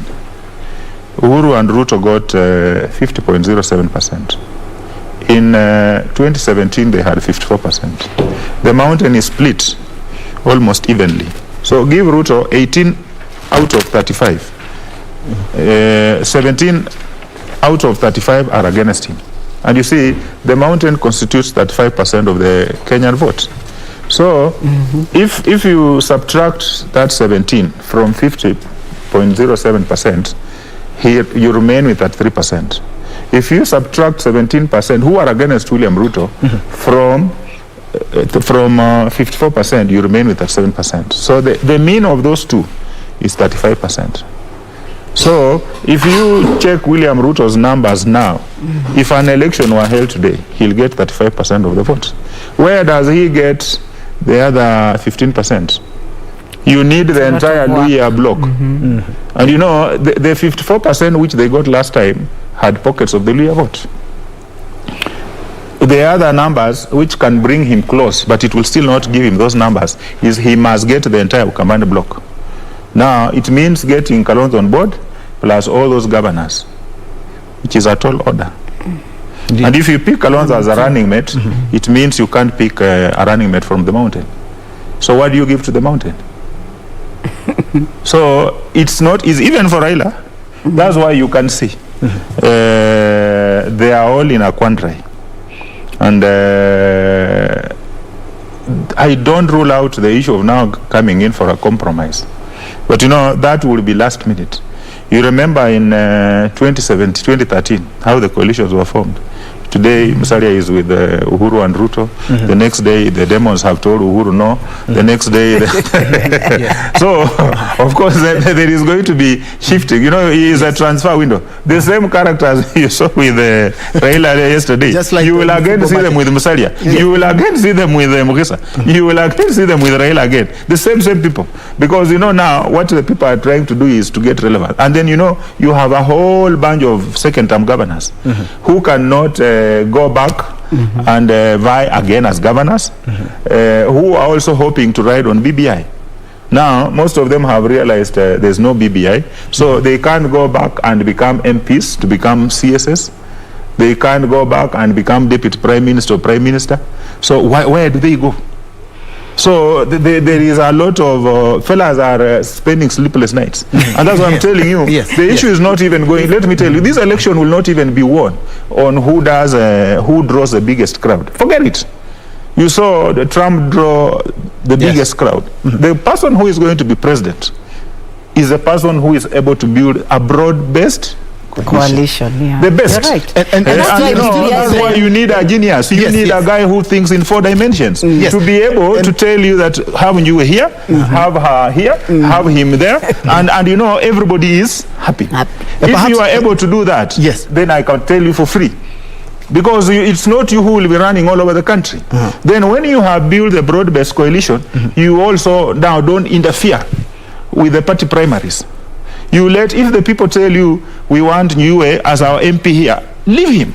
Uhuru and Ruto got 50.07%. In 2017, they had 54%. The mountain is split almost evenly. So give Ruto 18 out of 35. 17 out of 35 are against him. And you see, the mountain constitutes 35% of the Kenyan vote. So if you subtract that 17 from 50.07%, here you remain with that 3%. If you subtract 17% who are against William Ruto from 54%, you remain with that 7%. So the mean of those two is 35%. So if you check William Ruto's numbers now, if an election were held today, he'll get 35% of the vote. Where does he get the other 15%? You need the entire Luhya block. And you know, the 54% which they got last time had pockets of the Luhya vote. The other numbers which can bring him close, but it will still not give him those numbers, is he must get the entire command block. Now, it means getting Kalonzo on board, plus all those governors, which is a tall order. Indeed. And if you pick Kalonzo as a running mate, it means you can't pick a running mate from the mountain. So what do you give to the mountain? So it's not easy, even for Raila. That's why you can see they are all in a quandary. And I don't rule out the issue of now coming in for a compromise. But that will be last minute. You remember in 2013, how the coalitions were formed. Today, Musalia is with Uhuru and Ruto. The next day, the Demons have told Uhuru no. The next day, so of course there is going to be shifting. It is a transfer window. The same characters you saw with Raila yesterday. Just like you will again see them with Musalia. You will again see them with Mugisa. You will again see them with Raila again. The same people. Because now what the people are trying to do is to get relevant. And then you have a whole bunch of second-term governors who cannot go back and vie again as governors, who are also hoping to ride on BBI. Now, most of them have realized there's no BBI, so they can't go back and become MPs to become CSS. They can't go back and become deputy prime minister or prime minister. So where do they go? So there is a lot of fellas are spending sleepless nights. And that's what I'm telling you. The issue is not even going, let me tell you, this election will not even be won on who draws the biggest crowd. Forget it. You saw the Trump draw the biggest crowd. The person who is going to be president is a person who is able to build a broad-based coalition. The best. You're right. And that's why you need a genius. You need a guy who thinks in 4 dimensions to be able to tell you that have Njue here, have her here, have him there, and everybody is happy. If you are able to do that, then I can tell you for free. Because it's not you who will be running all over the country. Then when you have built a broad-based coalition, you also now don't interfere with the party primaries. You let, if the people tell you, we want Njue as our MP here, leave him.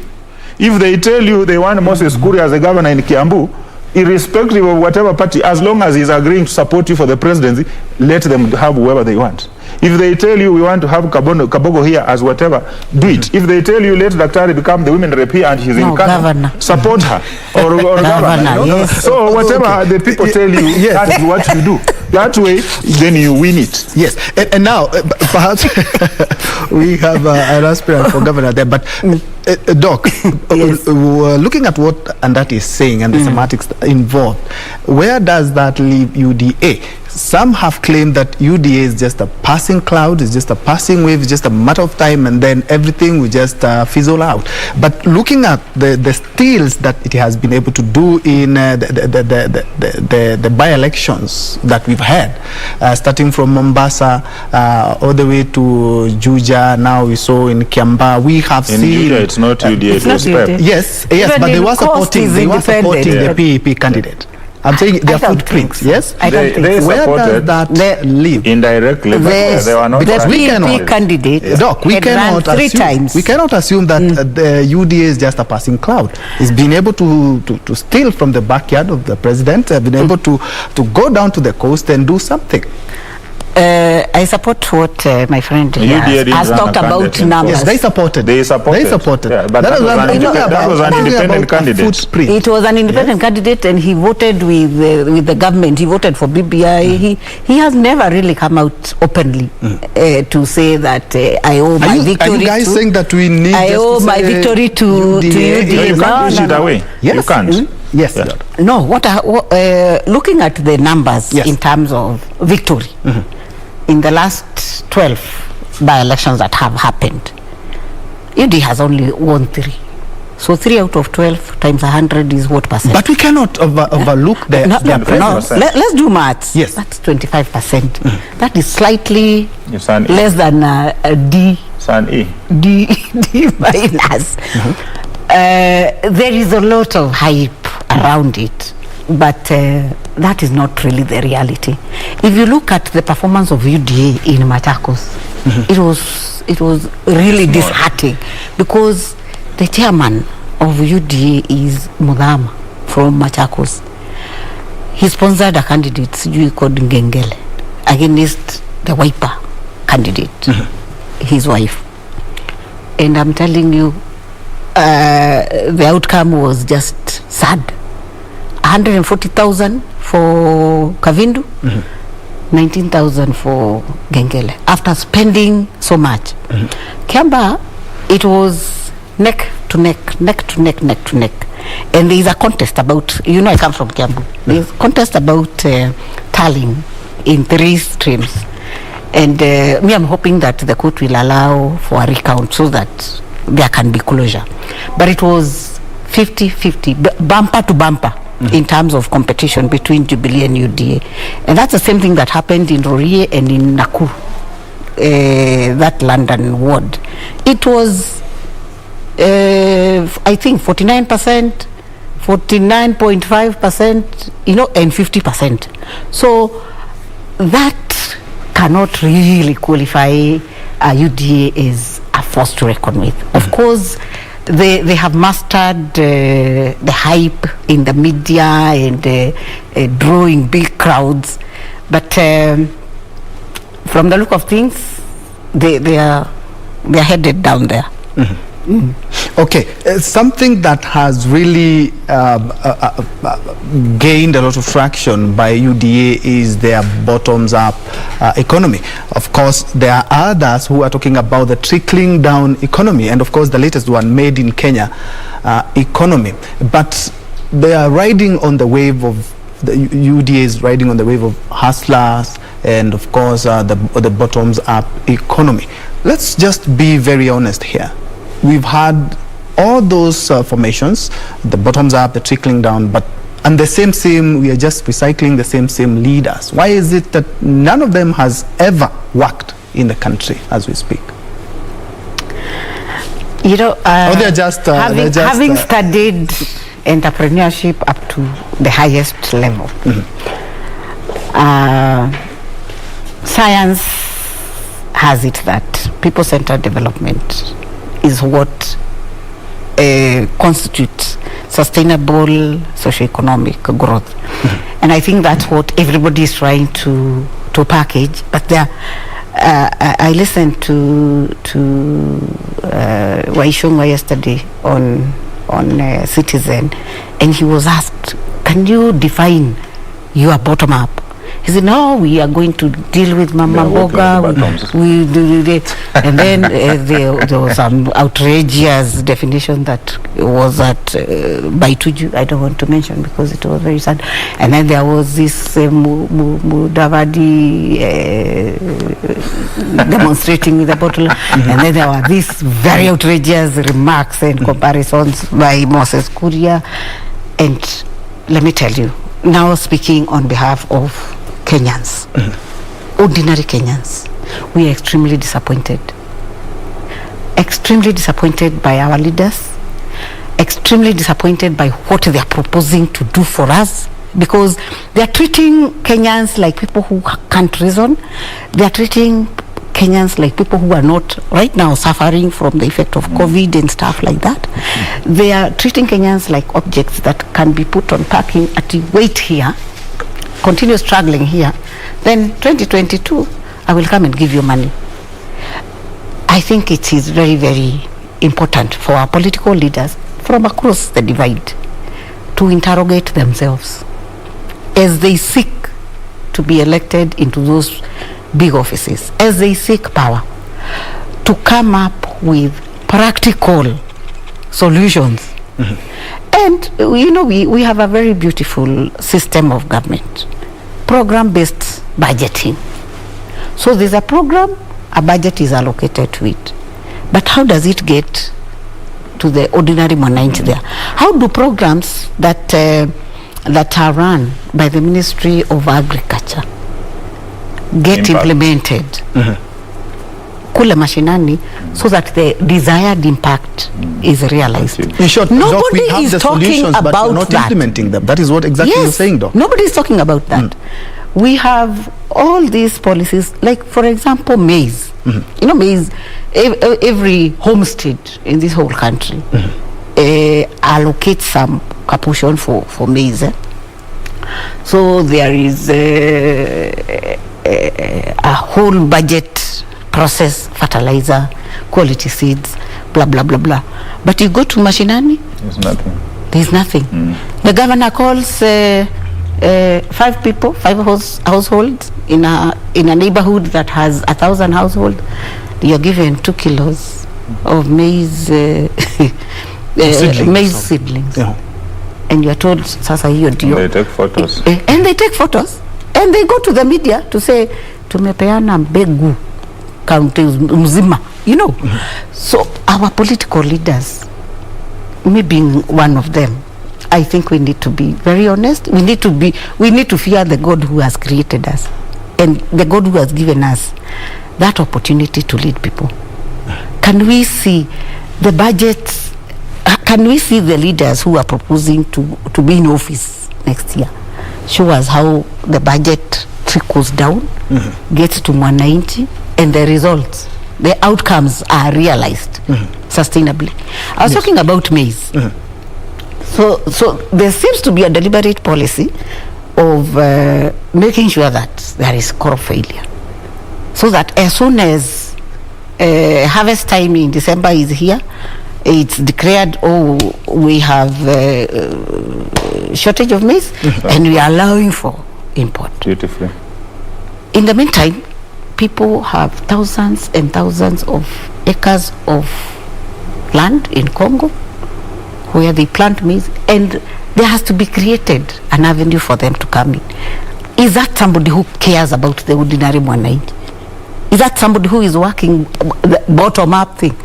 If they tell you they want Moses Kuria as a governor in Kiambu, irrespective of whatever party, as long as he's agreeing to support you for the presidency, let them have whoever they want. If they tell you we want to have Kabogo here as whatever, do it. If they tell you let Daktari become the women rep here and she's in Kano, support her. Or governor. So whatever the people tell you, that is what you do. That way, then you win it. Yes. And now, perhaps we have an aspirant for governor there. But, Doc, looking at what Andati is saying and the semantics involved, where does that leave UDA? Some have claimed that UDA is just a passing cloud, it's just a passing wave, it's just a matter of time, and then everything will just fizzle out. But looking at the steals that it has been able to do in the by-elections that we've had, starting from Mombasa all the way to Juja, now we saw in Kiamba, we have in seen... Juja, it's not UDA, it was PEP. Yes, but they were supporting the PEP candidate. I'm saying their footprints, yes? They where supported does that live? Indirectly, but they were not. The PEP candidate Doc, we cannot assume that the UDA is just a passing cloud. It's been able to steal from the backyard of the president, been able to go down to the coast and do something. I support what my friend has talked about numbers. Yes, they supported. Yeah, but that was an independent candidate. It was an independent candidate, and he voted with the government. He voted for BBI. He has never really come out openly to say that I owe my victory. Are you guys saying that we need? I owe my victory to UDA. You can't push it away. Yes. You can't. Yes. No. Looking at the numbers in terms of victory. In the last 12 by-elections that have happened, UD has only won 3. So 3 out of 12 times 100 is what percent? But we cannot overlook their presence. Let's do maths. Yes. That's 25%. That is slightly less than a D. It's an E. D minus. There is a lot of hype around it. But that is not really the reality. If you look at the performance of UDA in Machakos, it was really disheartening, because the chairman of UDA is Mudhama from Machakos. He sponsored a candidate, Njue, called Ngengele, against the Wiper candidate, his wife. And I'm telling you, the outcome was just sad. 140,000 for Kavindu, 19,000 for Ngengele. After spending so much, Kiamba, it was neck to neck. And there is a contest about, I come from Kiambu. There is a contest about tallying in 3 streams. And me, I'm hoping that the court will allow for a recount so that there can be closure. But it was 50-50, bumper to bumper, in terms of competition between Jubilee and UDA. And that's the same thing that happened in Rorie and in Nakuru, that London ward. It was, I think, 49%, 49.5%, and 50%. So that cannot really qualify UDA as a force to reckon with. Of course, they have mastered the hype in the media and drawing big crowds, but from the look of things, they are headed down there. Okay, something that has really gained a lot of traction by UDA is their bottoms-up economy. Of course, there are others who are talking about the trickling down economy, and of course the latest one, Made in Kenya economy. But they are riding on the wave of, the UDA is riding on the wave of hustlers and of course the bottoms-up economy. Let's just be very honest here. We've had all those formations, the bottoms up, the trickling down, and the same, we are just recycling the same leaders. Why is it that none of them has ever worked in the country as we speak? Or they're just, having studied entrepreneurship up to the highest level, science has it that people-centered development is what constitutes sustainable socio-economic growth. And I think that's what everybody is trying to package. But there, I listened to Waishunga yesterday on Citizen, and he was asked, can you define your bottom-up? He said, no, we are going to deal with Mama Boga. We do it. And then there was some outrageous definition that was at by Tuju. I don't want to mention because it was very sad. And then there was this Mudavadi demonstrating with a bottle. And then there were these very outrageous remarks and comparisons by Moses Kuria. And let me tell you, now speaking on behalf of Kenyans, ordinary Kenyans, we are extremely disappointed by our leaders, extremely disappointed by what they are proposing to do for us, because they are treating Kenyans like people who can't reason. They are treating Kenyans like people who are not right now suffering from the effect of COVID and stuff like that. They are treating Kenyans like objects that can be put on parking at the wait here, continue struggling here, then 2022 I will come and give you money. I think it is very, very important for our political leaders from across the divide to interrogate themselves as they seek to be elected into those big offices, as they seek power, to come up with practical solutions. And we have a very beautiful system of government, program-based budgeting. So there's a program, a budget is allocated to it. But how does it get to the ordinary mwananchi there? How do programs that are run by the Ministry of Agriculture get implemented kule mashinani so that the desired impact is realized? In short, nobody Doc, is talking about but not that. Implementing them. That is what exactly you're saying, Doc. Nobody is talking about that. we have all these policies, like for example maize. You know, maize, every homestead in this whole country allocates some portion for maize. So there is a whole budget process, fertilizer, quality seeds, blah blah blah blah. But you go to mashinani, there's nothing. The governor calls 5 people, 5 households in a neighborhood that has 1,000 households. You're given 2 kilos of maize maize seedlings. Yeah. And you're told sasa hiyo ndio. They take photos. And they take photos and they go to the media to say tumepeana mbegu county mzima, you know. So our political leaders, me being one of them, I think we need to be very honest. We need to fear the God who has created us and the God who has given us that opportunity to lead people. Can we see the budgets? Can we see the leaders who are proposing to be in office next year show us how the budget trickles down, gets to mwananchi, and the results, the outcomes are realized sustainably? I was talking about maize. So there seems to be a deliberate policy of making sure that there is crop failure, so that as soon as harvest time in December is here, it's declared, oh, we have shortage of maize, and we are allowing for import. Beautifully. In the meantime, people have thousands and thousands of acres of land in Congo where they plant maize, and there has to be created an avenue for them to come in. Is that somebody who cares about the ordinary mwananchi? Is that somebody who is working the bottom-up thing?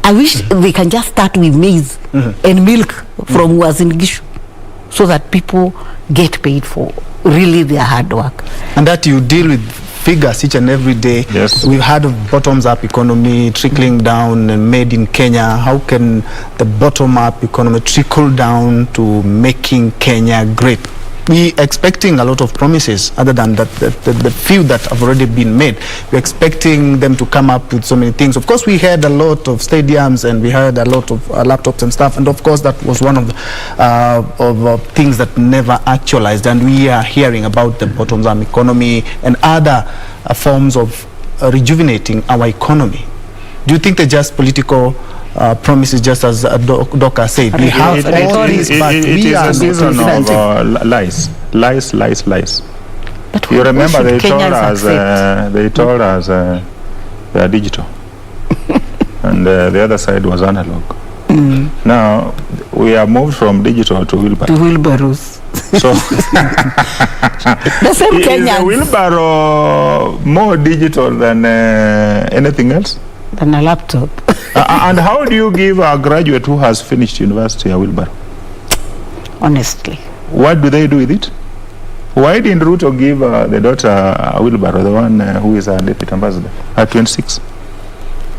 I wish they can just start with maize and milk from Uasin Gishu, so that people get paid for really their hard work. And that you deal with figures each and every day. Yes. We've had of bottoms-up economy trickling down and made in Kenya. How can the bottom-up economy trickle down to making Kenya great? We expecting a lot of promises other than that, the few that have already been made. We're expecting them to come up with so many things. Of course, we had a lot of stadiums and we had a lot of laptops and stuff. And of course, that was one of the things that never actualized. And we are hearing about the bottom-up economy and other forms of rejuvenating our economy. Do you think they're just political promises, just as Doka said? We have all these, but we are a season of lies. But you remember they told us they are digital, and the other side was analog. Now we are moved from digital to wheelbarrows. So the same Kenyans. Is the wheelbarrow more digital than anything else? Than a laptop. And how do you give a graduate who has finished university a wheelbarrow? Honestly. What do they do with it? Why didn't Ruto give the daughter a wheelbarrow, the one who is a deputy ambassador, at 26?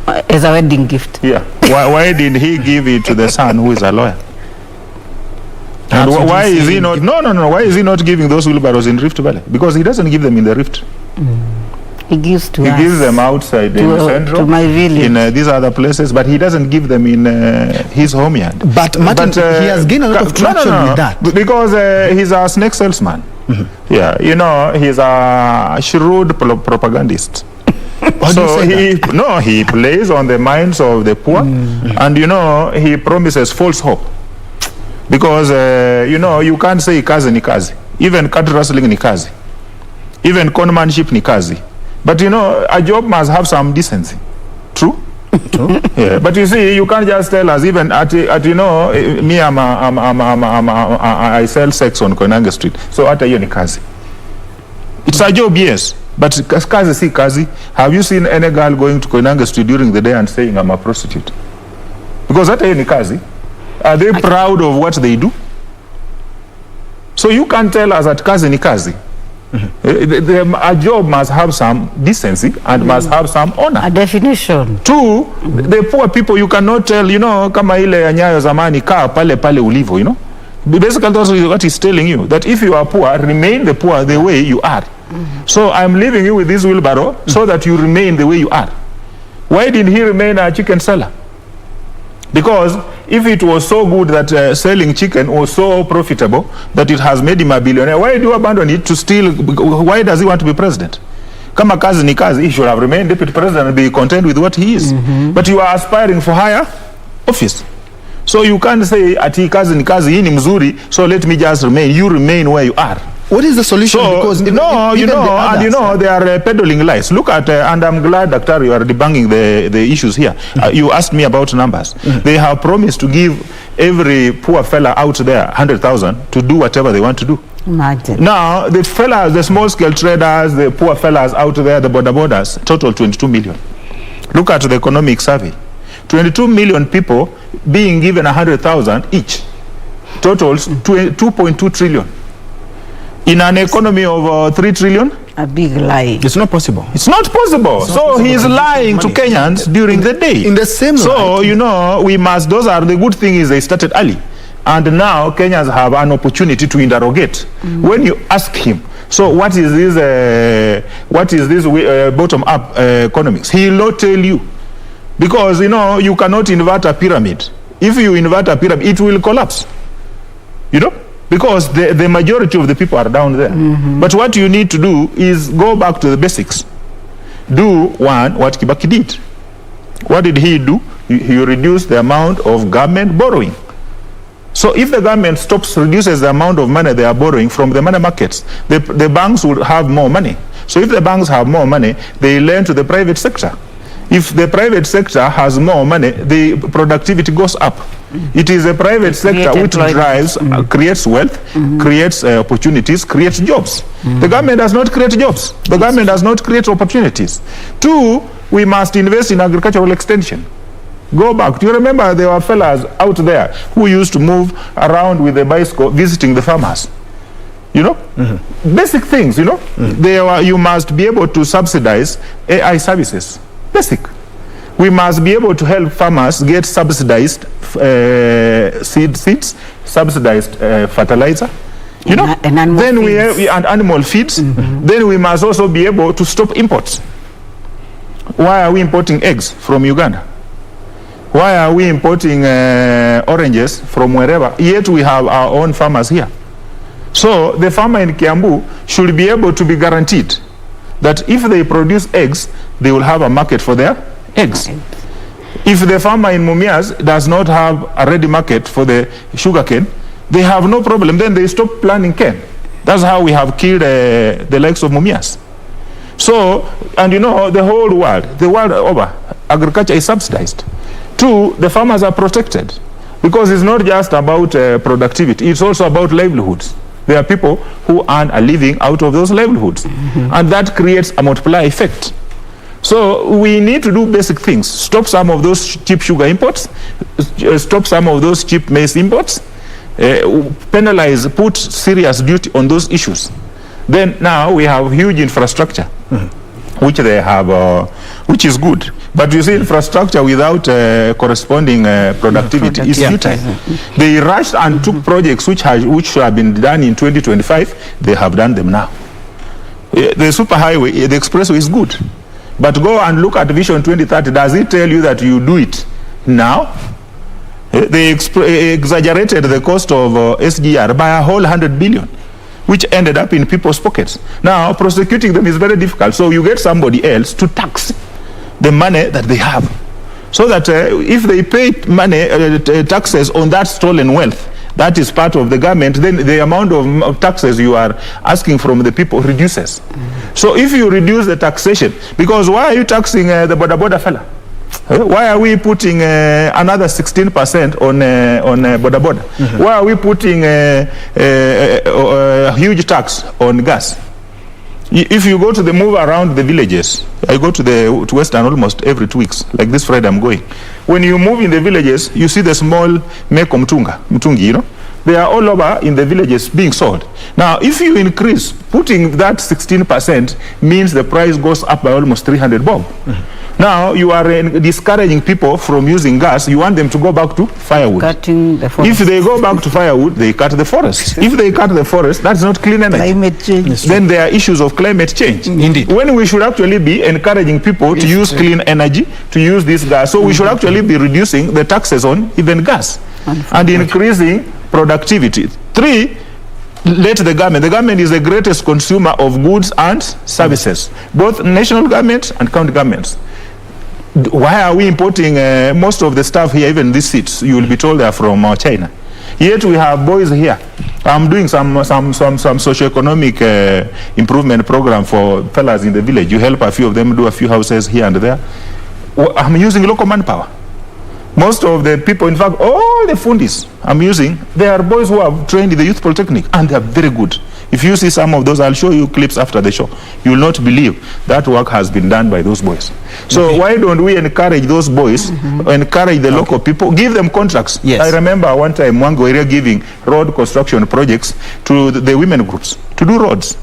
As a wedding gift. Yeah. Why did he give it to the son who is a lawyer? And why is he not? No. Why is he not giving those wheelbarrows in Rift Valley? Because he doesn't give them in the Rift. He gives to us. He gives them outside in Central, to my village, in these other places, but he doesn't give them in his home yard. But Martin, he has gained a lot of traction with that. Because he's a snake salesman. Yeah, you know, he's a shrewd propagandist. So he plays on the minds of the poor, and you know, he promises false hope. Because you know, you can't say kazi ni kazi. Even cattle rustling ni kazi. Even conmanship ni kazi. But you know, a job must have some decency. True? True. Yeah. But you see, you can't just tell us, even at you know, me I sell sex on Koinange Street. So at hiyo ni kazi. It's a job, yes. But kazi si kazi. Have you seen any girl going to Koinange Street during the day and saying I'm a prostitute? Because at hiyo ni kazi. Are they proud of what they do? So you can't tell us that kazi ni kazi. A job must have some decency and must have some honor. A definition. Two, the poor people, you cannot tell, you know, kama ile ya Nyayo zamani, kaa pale ulivo, you know. Basically, that's what he's telling you, that if you are poor, remain the poor the way you are. So I'm leaving you with this wheelbarrow so that you remain the way you are. Why did he remain a chicken seller? Because if it was so good that selling chicken was so profitable that it has made him a billionaire, why do you abandon it to steal? Why does he want to be president? Kama kazi ni kazi, he should have remained deputy president and be content with what he is. But you are aspiring for higher office. So you can't say ati kazi ni kazi, hii ni mzuri, so let me just remain. You remain where you are. What is the solution? So, because they are peddling lies. Look at, and I'm glad, Dr. you are debunking the issues here. You asked me about numbers. They have promised to give every poor fella out there 100,000 to do whatever they want to do. Imagine. Now, the fellas, the small-scale traders, the poor fellas out there, the borders, total 22 million. Look at the economic survey. 22 million people being given 100,000 each. Totals 2.2 trillion. In an economy of 3 trillion? A big lie. It's not possible. It's not possible. So he's lying to Kenyans during the day. In the same So, light. we must, those are the good thing is they started early. And now Kenyans have an opportunity to interrogate. When you ask him, so what is this bottom-up economics? He will not tell you. Because, you cannot invert a pyramid. If you invert a pyramid, it will collapse. Because the majority of the people are down there. But what you need to do is go back to the basics. Do what Kibaki did. What did he do? He reduced the amount of government borrowing. So if the government reduces the amount of money they are borrowing from the money markets, the banks will have more money. So if the banks have more money, they lend to the private sector. If the private sector has more money, the productivity goes up. It is the private sector which drives, creates wealth, creates opportunities, creates jobs. The government does not create jobs. The government does not create opportunities. 2, we must invest in agricultural extension. Go back. Do you remember there were fellas out there who used to move around with a bicycle visiting the farmers? Basic things, you must be able to subsidize AI services. Basic. We must be able to help farmers get subsidized seeds, subsidized fertilizer, and animal feeds. Then we must also be able to stop imports. Why are we importing eggs from Uganda? Why are we importing oranges from wherever? Yet we have our own farmers here. So the farmer in Kiambu should be able to be guaranteed that if they produce eggs, they will have a market for their eggs. If the farmer in Mumias does not have a ready market for the sugarcane, they have no problem. Then they stop planting cane. That's how we have killed the likes of Mumias. So, and the whole world, the world over, agriculture is subsidized. 2, the farmers are protected. Because it's not just about productivity, it's also about livelihoods. There are people who earn a living out of those livelihoods. And that creates a multiplier effect. So we need to do basic things. Stop some of those cheap sugar imports. Stop some of those cheap maize imports. Penalize, put serious duty on those issues. Then now we have huge infrastructure, which they have, which is good. But you see, infrastructure without corresponding productivity is futile. They rushed and took projects which should have been done in 2025. They have done them now. The superhighway, the expressway is good. But go and look at Vision 2030. Does it tell you that you do it now? They exaggerated the cost of SGR by a whole 100 billion, which ended up in people's pockets. Now, prosecuting them is very difficult. So you get somebody else to tax the money that they have. So that if they pay money, taxes on that stolen wealth, that is part of the government, then the amount of taxes you are asking from the people reduces. So if you reduce the taxation, because why are you taxing the border fella? Why are we putting another 16% on border? Why are we putting a huge tax on gas? If you go to move around the villages, I go to Western almost every 2 weeks. Like this Friday I'm going. When you move in the villages, you see the small meko mtungi, they are all over in the villages being sold. Now, if you increase, putting that 16% means the price goes up by almost 300 bob. Now you are discouraging people from using gas. You want them to go back to firewood. Cutting the forest. If they go back to firewood, they cut the forest. If they cut the forest, that's not clean energy. Climate change. Then there are issues of climate change. Indeed. When we should actually be encouraging people to use clean energy, to use this gas. So we should actually be reducing the taxes on even gas and increasing productivity. 3, let the government is the greatest consumer of goods and services, both national government and county governments. Why are we importing most of the stuff here, even these seats? You will be told they are from China. Yet we have boys here. I'm doing some socio-economic improvement program for fellas in the village. You help a few of them do a few houses here and there. I'm using local manpower. Most of the people, in fact, all the fundis I'm using, they are boys who have trained in the Youth Polytechnic, and they are very good. If you see some of those, I'll show you clips after the show. You will not believe that work has been done by those boys. So why don't we encourage those boys, encourage the local people, give them contracts? Yes. I remember one time we were giving road construction projects to the women groups to do roads.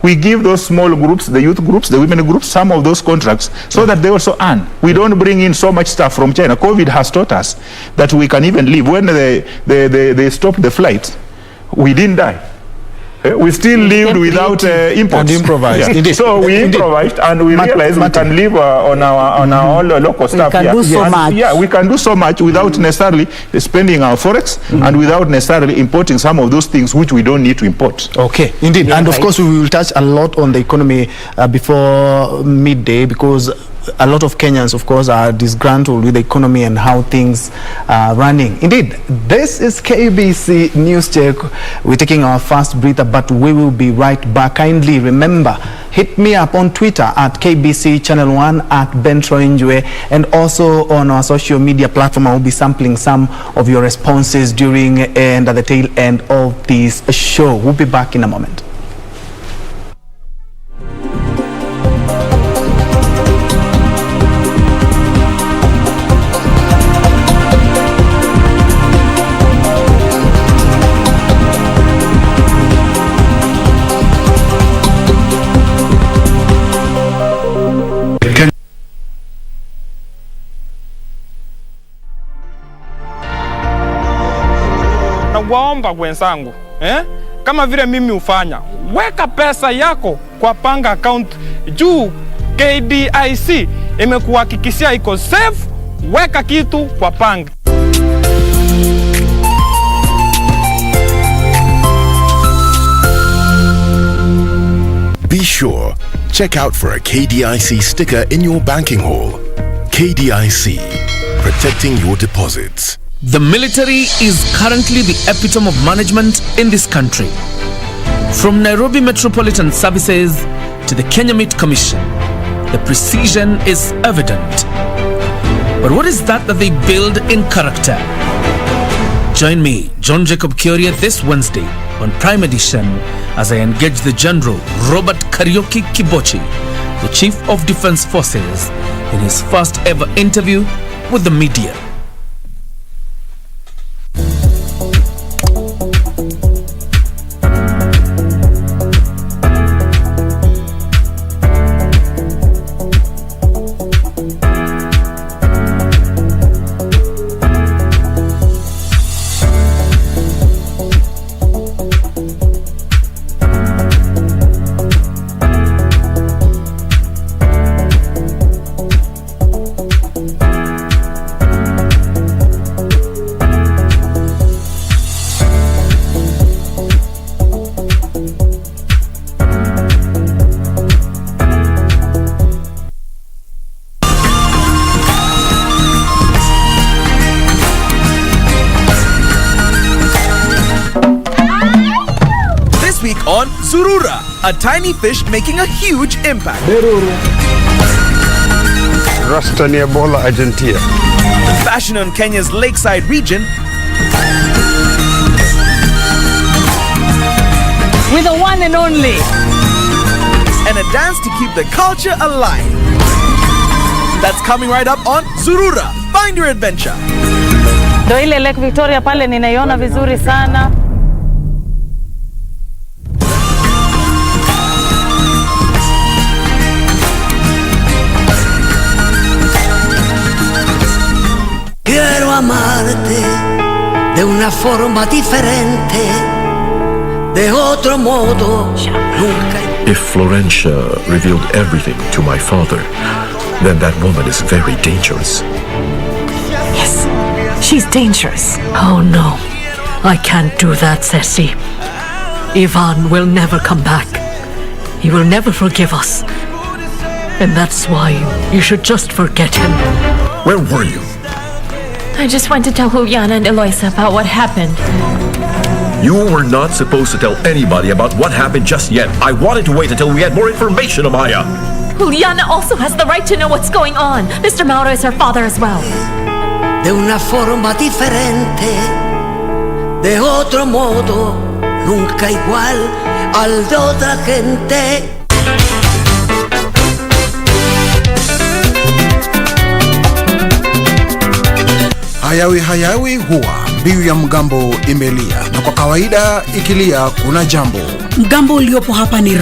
We give those small groups, the youth groups, the women groups, some of those contracts so that they also earn. We don't bring in so much stuff from China. COVID has taught us that we can even live. When they stopped the flight, we didn't die. We still lived without imports. And improvised. Yeah. So we improvised, and we realized we can live on our own local stuff. We can do so much. Yeah, we can do so much without necessarily spending our forex and without necessarily importing some of those things which we don't need to import. Okay, indeed. And of course, we will touch a lot on the economy before midday, because a lot of Kenyans, of course, are disgruntled with the economy and how things are running. Indeed, this is KBC Newschek. We're taking our first breather, but we will be right back. Kindly remember, hit me up on Twitter at KBC Channel 1 at Njue, and also on our social media platform. I will be sampling some of your responses during and at the tail end of this show. We'll be back in a moment. Waomba wenzangu, kama vile mimi ufanya, weka pesa yako kwa panga account juu KDIC imekuhakikishia iko safe. Weka kitu kwa panga. Be sure, check out for a KDIC sticker in your banking hall. KDIC, protecting your deposits. The military is currently the epitome of management in this country. From Nairobi Metropolitan Services to the Kenya Meat Commission, the precision is evident. But what is that they build in character? Join me, John Jacob Kioria, this Wednesday on Prime Edition as I engage the General Robert Kariuki Kibochi, the Chief of Defense Forces, in his first ever interview with the media. On Zurura, a tiny fish making a huge impact. Rastani Ebola Argentina. Fashion on Kenya's lakeside region. With the one and only. And a dance to keep the culture alive. That's coming right up on Zurura. Find your adventure. Ndo ile Lake Victoria pale ninaiona vizuri sana. de una forma diferente, de otro modo, nunca. If Florencia revealed everything to my father, then that woman is very dangerous. Yes, she's dangerous. Oh no, I can't do that, Ceci. Ivan will never come back. He will never forgive us. And that's why you should just forget him. Where were you? I just went to tell Juliana and Eloisa about what happened. You were not supposed to tell anybody about what happened just yet. I wanted to wait until we had more information, Amaya. Juliana also has the right to know what's going on. Mr. Mauro is her father as well. De una forma diferente, de otro modo, nunca igual al de otra gente. Hayawi huwa mbiu ya mgambo imelia, na kwa kawaida ikilia kuna jambo. Mgambo uliopo hapa ni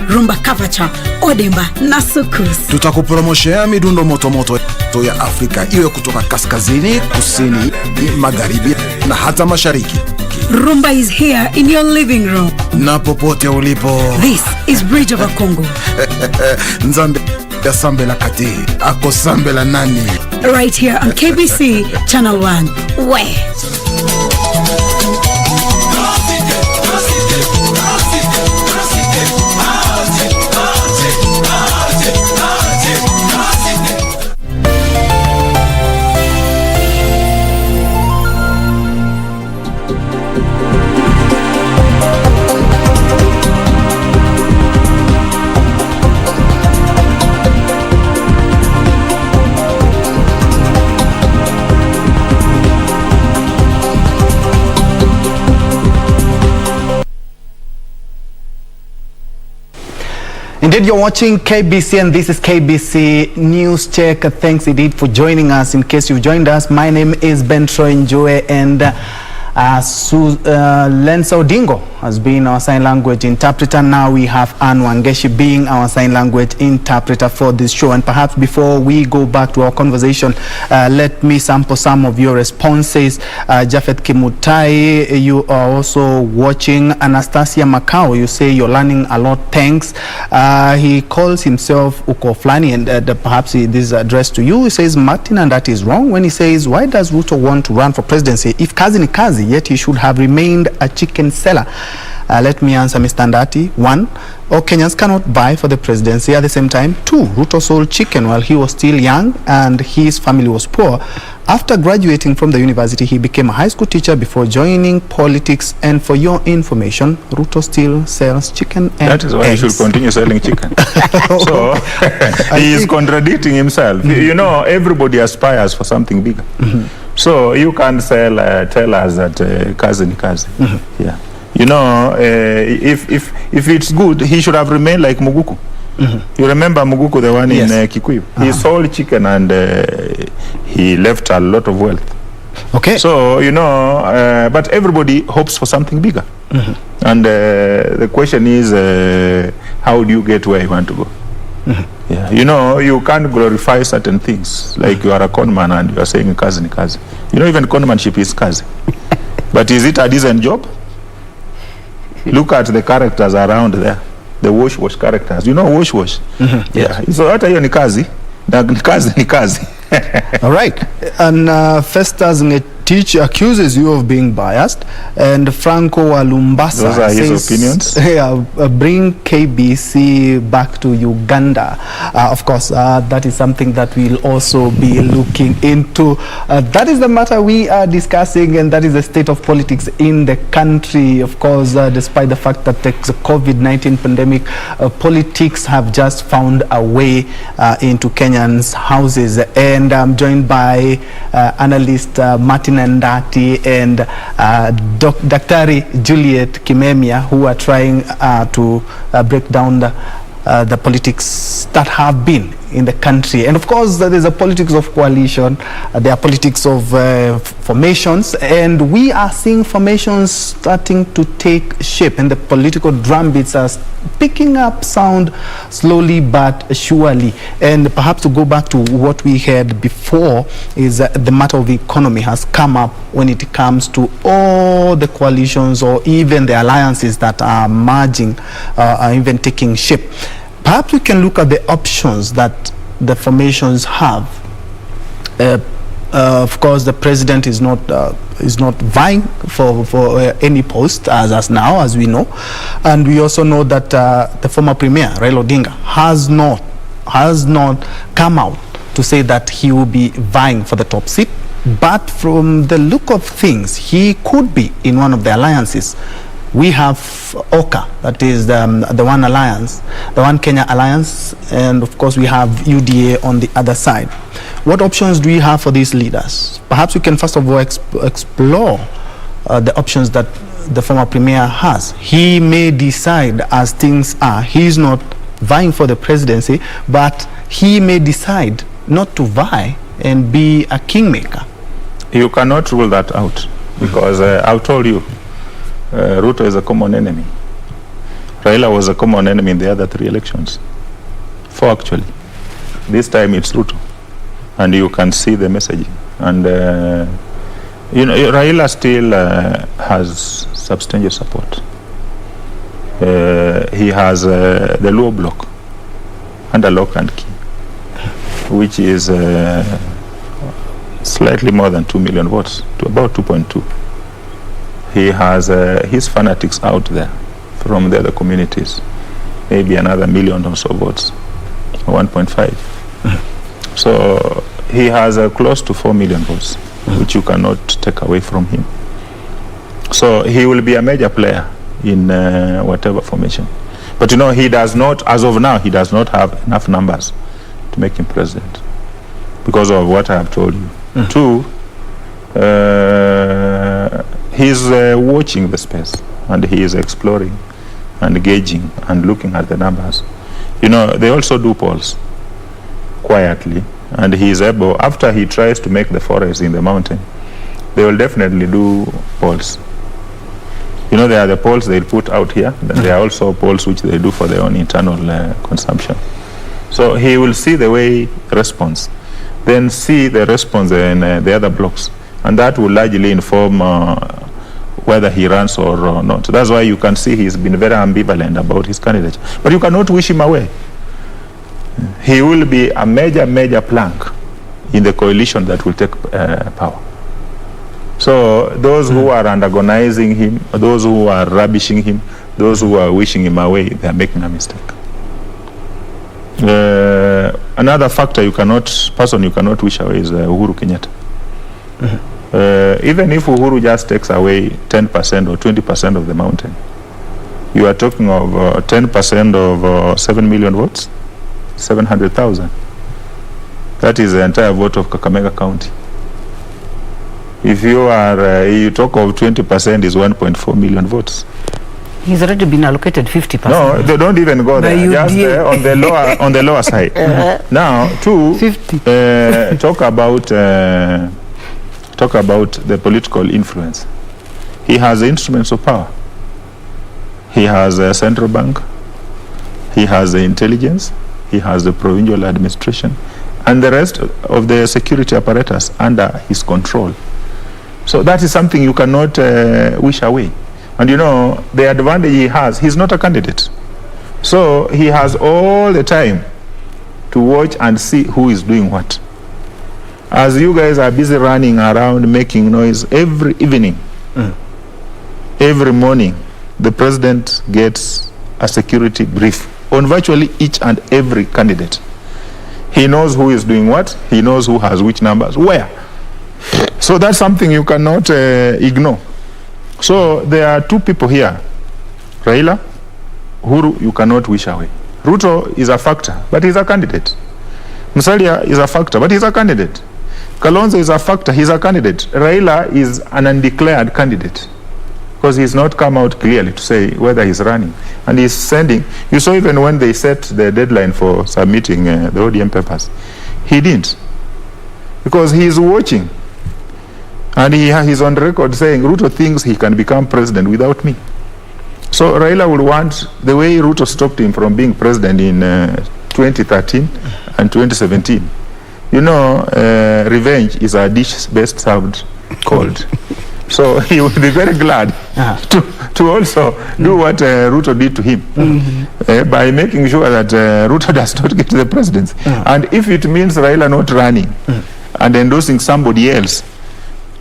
rumba kavacha, odemba na sukus. Tutakupromoshea midundo moto ya Afrika, iwe kutoka kaskazini, kusini, magharibi na hata mashariki. Rumba is here in your living room. Na popote ulipo. This is Bridge of Congo. Nzambe ya sambe la kati, ako sambe la nani. Right here on KBC Channel 1. Where? Indeed, you're watching KBC and this is KBC News Check. Thanks indeed for joining us. In case you've joined us, my name is Njue, and Lensa Odingo has been our sign language interpreter. Now we have Anne Wangeshi being our sign language interpreter for this show. And perhaps before we go back to our conversation, let me sample some of your responses. Jafet Kimutai, you are also watching. Anastasia Macau, you say you're learning a lot. Thanks. He calls himself Uko Flani, and perhaps this is addressed to you. He says Martin, and that is wrong when he says, why does Ruto want to run for presidency? If Kazi ni Kazi, yet he should have remained a chicken seller. Let me answer Mr. Ndati. 1, all Kenyans cannot buy for the presidency. At the same time, 2, Ruto sold chicken while he was still young and his family was poor. After graduating from the university, he became a high school teacher before joining politics. And for your information, Ruto still sells chicken and that is why eggs. He should continue selling chicken. So he is contradicting himself. You know, everybody aspires for something bigger. So you can't tell us that Kazi ni Kazi. Yeah. You know, if it's good, he should have remained like Muguku. You remember Muguku, the one in Kikuyu? He sold chicken and he left a lot of wealth. Okay. So, you know, but everybody hopes for something bigger. And the question is, how do you get where you want to go? Yeah. You know, you can't glorify certain things. Like you are a conman and you are saying Kazi ni Kazi. You know, even conmanship is Kazi. But is it a decent job? Look at the characters around there. The wash characters. You know wash? Yeah. So hata hiyo ni kazi. Na kazi ni kazi. All right. And Festus Ngetich accuses you of being biased, and Franco Walumbasa Those are his says, opinions. Yeah, bring KBC back to Uganda. Of course, that is something that we'll also be looking into. That is the matter we are discussing, and that is the state of politics in the country. Of course, despite the fact that the COVID-19 pandemic, politics have just found a way into Kenyans' houses. And I'm joined by analyst Martin Ndati and Daktari Juliet Kimemia, who are trying to break down the politics that have been in the country. And of course, there's a politics of coalition, there are politics of formations, and we are seeing formations starting to take shape, and the political drumbeats are picking up sound slowly but surely. And perhaps to go back to what we had before is the matter of the economy has come up when it comes to all the coalitions or even the alliances that are merging, are even taking shape. Perhaps we can look at the options that the formations have. Of course, the president is not vying for any post as now, as we know, and we also know that the former premier Raila Odinga has not come out to say that he will be vying for the top seat. But from the look of things, he could be in one of the alliances. We have OKA, that is the One Alliance, the One Kenya Alliance, and of course we have UDA on the other side. What options do we have for these leaders? Perhaps we can first of all explore the options that the former premier has. He may decide, as things are, he's not vying for the presidency, but he may decide not to vie and be a kingmaker. You cannot rule that out, because I've told you, Ruto is a common enemy. Raila was a common enemy in the other 3 elections. 4 actually. This time it's Ruto. And you can see the messaging. And you know, Raila still has substantial support. He has the Luo bloc under lock and key, which is slightly more than 2 million votes, to about 2.2. He has his fanatics out there from the other communities, maybe another million or so votes, 1.5. So he has close to 4 million votes, which you cannot take away from him. So he will be a major player in whatever formation. But you know, he does not, as of now, he does not have enough numbers to make him president because of what I have told you. 2, he's watching the space, and he is exploring and gauging and looking at the numbers. You know, they also do polls quietly, and he is able, after he tries to make the forays in the mountain, they will definitely do polls. You know, there are the polls they put out here, then there are also polls which they do for their own internal consumption. So he will see the way response, then see the response in the other blocks, and that will largely inform whether he runs or not. That's why you can see he's been very ambivalent about his candidature. But you cannot wish him away. He will be a major plank in the coalition that will take power. So those who are antagonizing him, those who are rubbishing him, those who are wishing him away, they are making a mistake. Another factor you cannot wish away is Uhuru Kenyatta. Even if Uhuru just takes away 10% or 20% of the mountain, you are talking of 10% of 7 million votes, 700,000. That is the entire vote of Kakamega County. If you talk of 20% is 1.4 million votes. He's already been allocated 50%. No, they don't even go there. Just on the lower side. Now, 2, talk about the political influence. He has instruments of power. He has a central bank. He has the intelligence. He has the provincial administration, and the rest of the security apparatus under his control. So that is something you cannot wish away. And you know, the advantage he has, he's not a candidate. So he has all the time to watch and see who is doing what. As you guys are busy running around making noise every evening, every morning, the president gets a security brief on virtually each and every candidate. He knows who is doing what, he knows who has which numbers, where. So that's something you cannot ignore. So there are 2 people here. Raila, Uhuru, you cannot wish away. Ruto is a factor, but he's a candidate. Musalia is a factor, but he's a candidate. Kalonzo is a factor, he's a candidate. Raila is an undeclared candidate. because he's not come out clearly to say whether he's running. And he's sending, you saw even when they set the deadline for submitting the ODM papers, he didn't. Because he's watching. And he's on record saying Ruto thinks he can become president without me. So Raila would want, the way Ruto stopped him from being president in 2013 and 2017, you know, revenge is a dish best served cold. So he would be very glad to also do what Ruto did to him by making sure that Ruto does not get the presidency. And if it means Raila not running and endorsing somebody else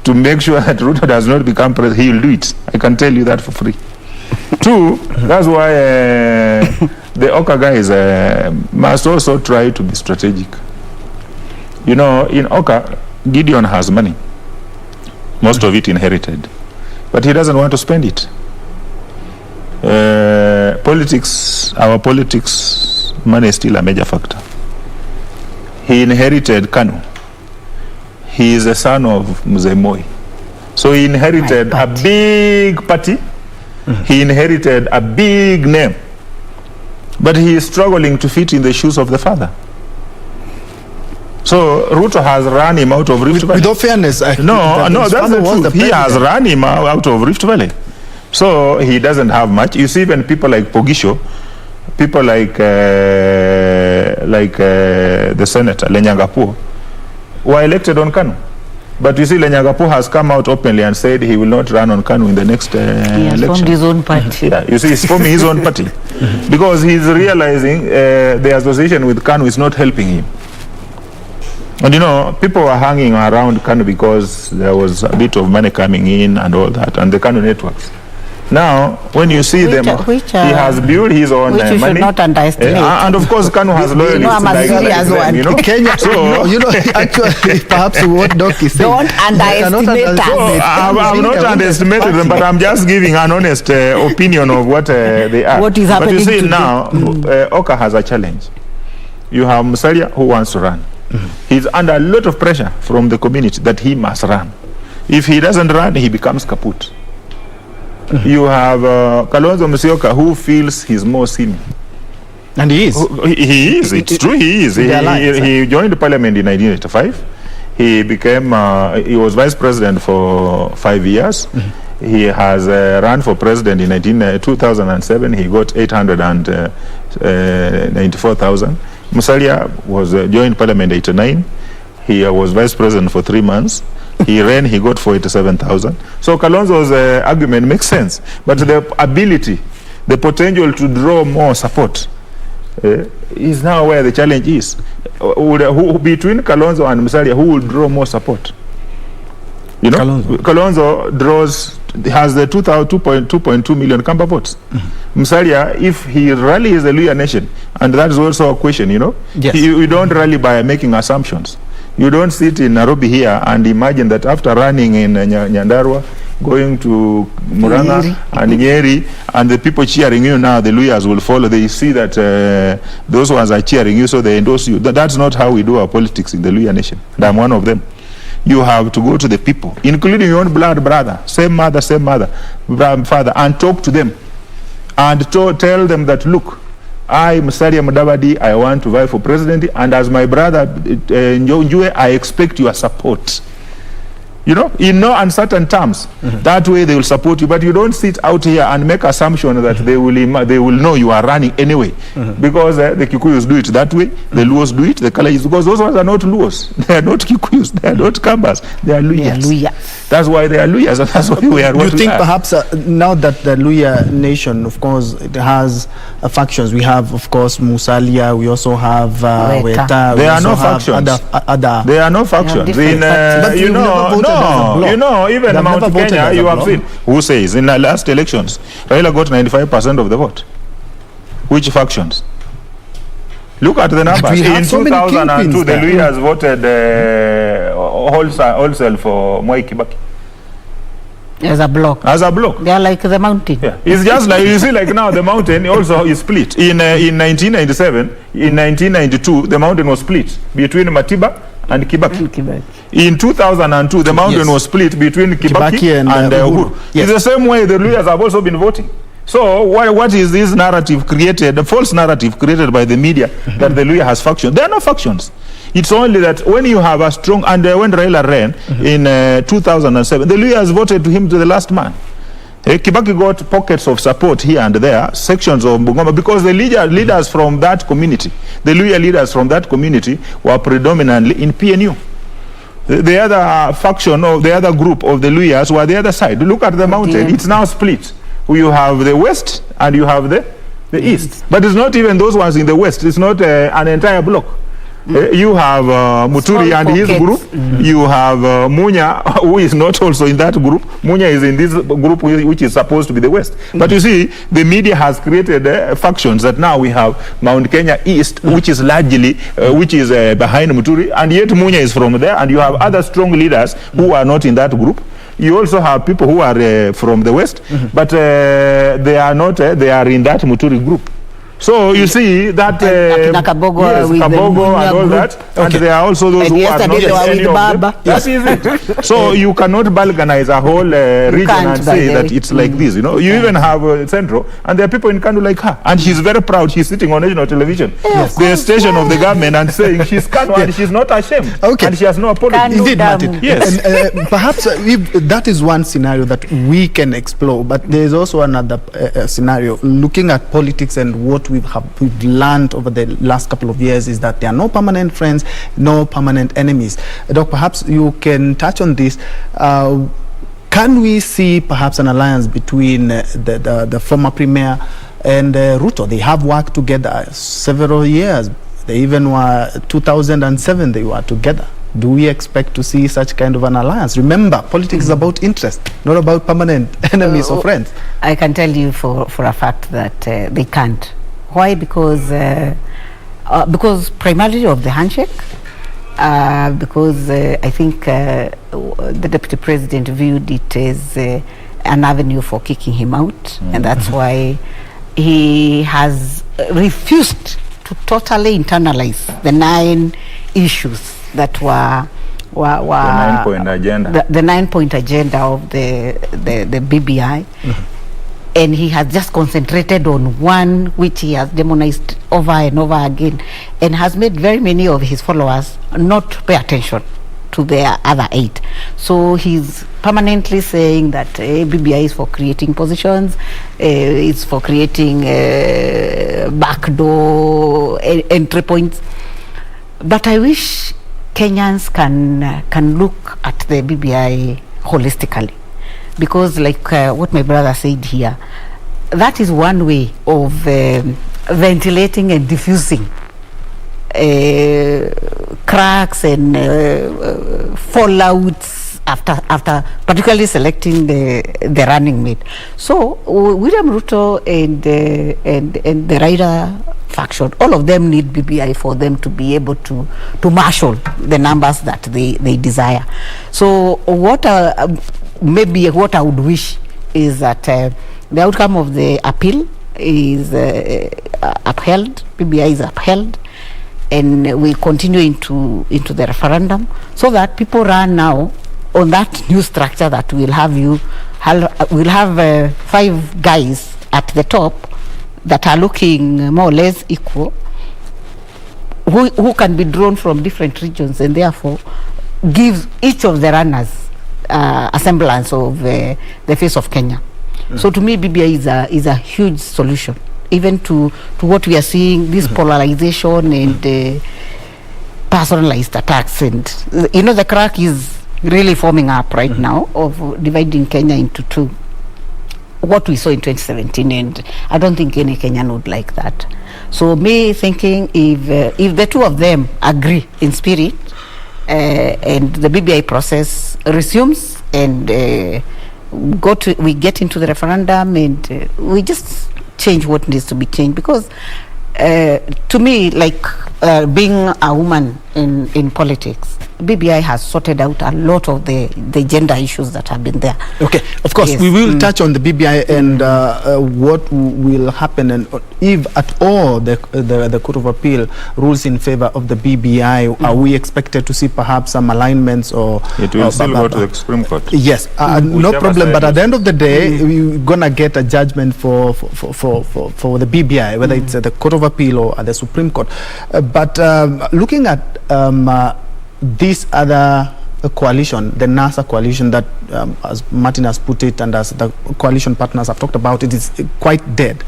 to make sure that Ruto does not become president, he will do it. I can tell you that for free. Two, that's why the Oka guys must also try to be strategic. You know, in Oka, Gideon has money. Most of it inherited. But he doesn't want to spend it. Our politics, money is still a major factor. He inherited Kanu. He is the son of Mzee Moi. So he inherited a big party. He inherited a big name. But he is struggling to fit in the shoes of the father. So Ruto has run him out of Rift Valley. With all fairness, that's the truth. He has run him out of Rift Valley. So he doesn't have much. You see, even people like Pogisho, people like the senator, Lenyagapu, were elected on Kanu. But you see, Lenyagapu has come out openly and said he will not run on Kanu in the next election. He has formed his own party. Yeah, you see, he's forming his own party. Because he's realizing the association with Kanu is not helping him. And you know, people were hanging around Kanu because there was a bit of money coming in and all that, and the Kanu networks. Now, when you see he has built his own money. Which you should not underestimate. And of course, Kanu has loyalists. You know, Kenya, so, actually, perhaps what Doc is saying. Don't underestimate us. I'm not underestimating them, but I'm just giving an honest opinion of what they are. What is happening But you see now, Oka has a challenge. You have Musalia who wants to run. He's under a lot of pressure from the community that he must run. If he doesn't run, he becomes kaput. You have Kalonzo Musyoka who feels he's more senior. And he is. He is. It's true, he is. He joined parliament in 1985. He became, he was vice president for 5 years. He has run for president in 2007. He got 894,000. Musalia was joined parliament in 89. He was vice president for 3 months. He ran, he got 47,000. So Kalonzo's argument makes sense. But the ability, the potential to draw more support is now where the challenge is. Between Kalonzo and Musalia, who will draw more support? You know, Kalonzo has the 2.2 million Kamba votes. Musalia, if he rallies the Luhya nation, and that is also a question, you know, we don't rally by making assumptions. You don't sit in Nairobi here and imagine that after running in Nyandarua, going to Murang'a and Nyeri, and the people cheering you now, the Luhyas will follow. They see that those ones are cheering you, so they endorse you. That's not how we do our politics in the Luhya nation. And I'm one of them. You have to go to the people, including your own blood brother, same mother, father, and talk to them. And tell them that, look, I, Musalia Mudavadi, I want to vie for president, and as my brother Njue, I expect your support. You know, in no uncertain terms. That way they will support you, but you don't sit out here and make assumption that they will know you are running anyway. Because the Kikuyus do it that way, the Luos do it, the Kalayis, because those ones are not Luos. They are not Kikuyus, they are not Kambas, they are Luhyas. That's why they are Luhyas, and that's why we are what we are. Do you think perhaps now that the Luhya nation, of course, it has factions, we have, of course, Musalia, we also have Weta. There are no factions. There are no factions. You know, even Mount Kenya, you have seen. Who says in the last elections, Raila got 95% of the vote. Which factions? Look at the numbers. In 2002, the Luhyas voted wholesale for Mwai Kibaki. As a block. As a block. They are like the mountain. Yeah. It's just like, you see, like now the mountain also is split. In 1997, in 1992, the mountain was split between Matiba and Kibaki. In 2002, the mountain was split between Kibaki and Uhuru. Yes. It's the same way the Luyas have also been voting. So what is this narrative created, the false narrative created by the media that the Luya has factions? There are no factions. It's only that when you have a strong, and when Raila ran in 2007, the Luyas voted to him to the last man. Kibaki got pockets of support here and there, sections of Bungoma, because the leaders from that community, the Luya leaders from that community were predominantly in PNU. The other faction or the other group of the Luyas were the other side. Look at the mountain. It's now split. You have the west and you have the east. But it's not even those ones in the west. It's not an entire block. You have Muturi and his group. You have Munya, who is not also in that group. Munya is in this group which is supposed to be the west. But you see, the media has created factions that now we have Mount Kenya East, which is largely, which is behind Muturi, and yet Munya is from there, and you have other strong leaders who are not in that group. You also have people who are from the west, but they are not, they are in that Muturi group. So you see that Kabogo, yes, Kabogo and all that, and there are also those who are not any of them. That is it. So you cannot balkanize a whole region and say that it's like this. You know, you even have Central, and there are people in Kanu like her, and she's very proud. She's sitting on national television, the station of the government, and saying she's Kanu and she's not ashamed, and she has no apology. Indeed, Martin. Yes. And, perhaps if that is one scenario that we can explore, but there is also another scenario looking at politics and what we've learned over the last couple of years is that there are no permanent friends, no permanent enemies. Doc, perhaps you can touch on this. Can we see perhaps an alliance between the former premier and Ruto? They have worked together several years. They even were 2007 they were together. Do we expect to see such kind of an alliance? Remember, politics is about interest, not about permanent enemies or friends. I can tell you for a fact that they can't. Why? Because primarily of the handshake, because I think the deputy president viewed it as an avenue for kicking him out, and that's why he has refused to totally internalize the 9 issues that were the 9-point agenda. The 9-point agenda of the BBI. And he has just concentrated on one which he has demonized over and over again, and has made very many of his followers not pay attention to their other 8. So he's permanently saying that BBI is for creating positions, it's for creating backdoor entry points. But I wish Kenyans can look at the BBI holistically. Because like what my brother said here, that is one way of ventilating and diffusing cracks and fallouts after particularly selecting the running mate. So William Ruto and the Raila faction, all of them need BBI for them to be able to marshal the numbers that they desire. So maybe what I would wish is that the outcome of the appeal is upheld, BBI is upheld, and we continue into the referendum, so that people run now on that new structure that we'll have 5 guys at the top that are looking more or less equal, who can be drawn from different regions, and therefore give each of the runners a semblance of the face of Kenya. So to me, BBI is a huge solution, even to what we are seeing, this polarization and personalized attacks. And you know, the crack is really forming up right now of dividing Kenya into 2. What we saw in 2017, and I don't think any Kenyan would like that. So me thinking, if the 2 of them agree in spirit, and the BBI process resumes, and we get into the referendum, and we just change what needs to be changed. Because to me, like being a woman in politics, BBI has sorted out a lot of the gender issues that have been there. Okay, of course, Yes. we will touch on the BBI and what will happen, and if at all the Court of Appeal rules in favor of the BBI, are we expected to see perhaps some alignments or... It will still go to the Supreme Court. Yes, no problem, but at the end of the day, we're going to get a judgment for the BBI, whether it's at the Court of Appeal or at the Supreme Court. But looking at this other coalition, the NASA coalition that, as Martin has put it, and as the coalition partners have talked about, it is quite dead.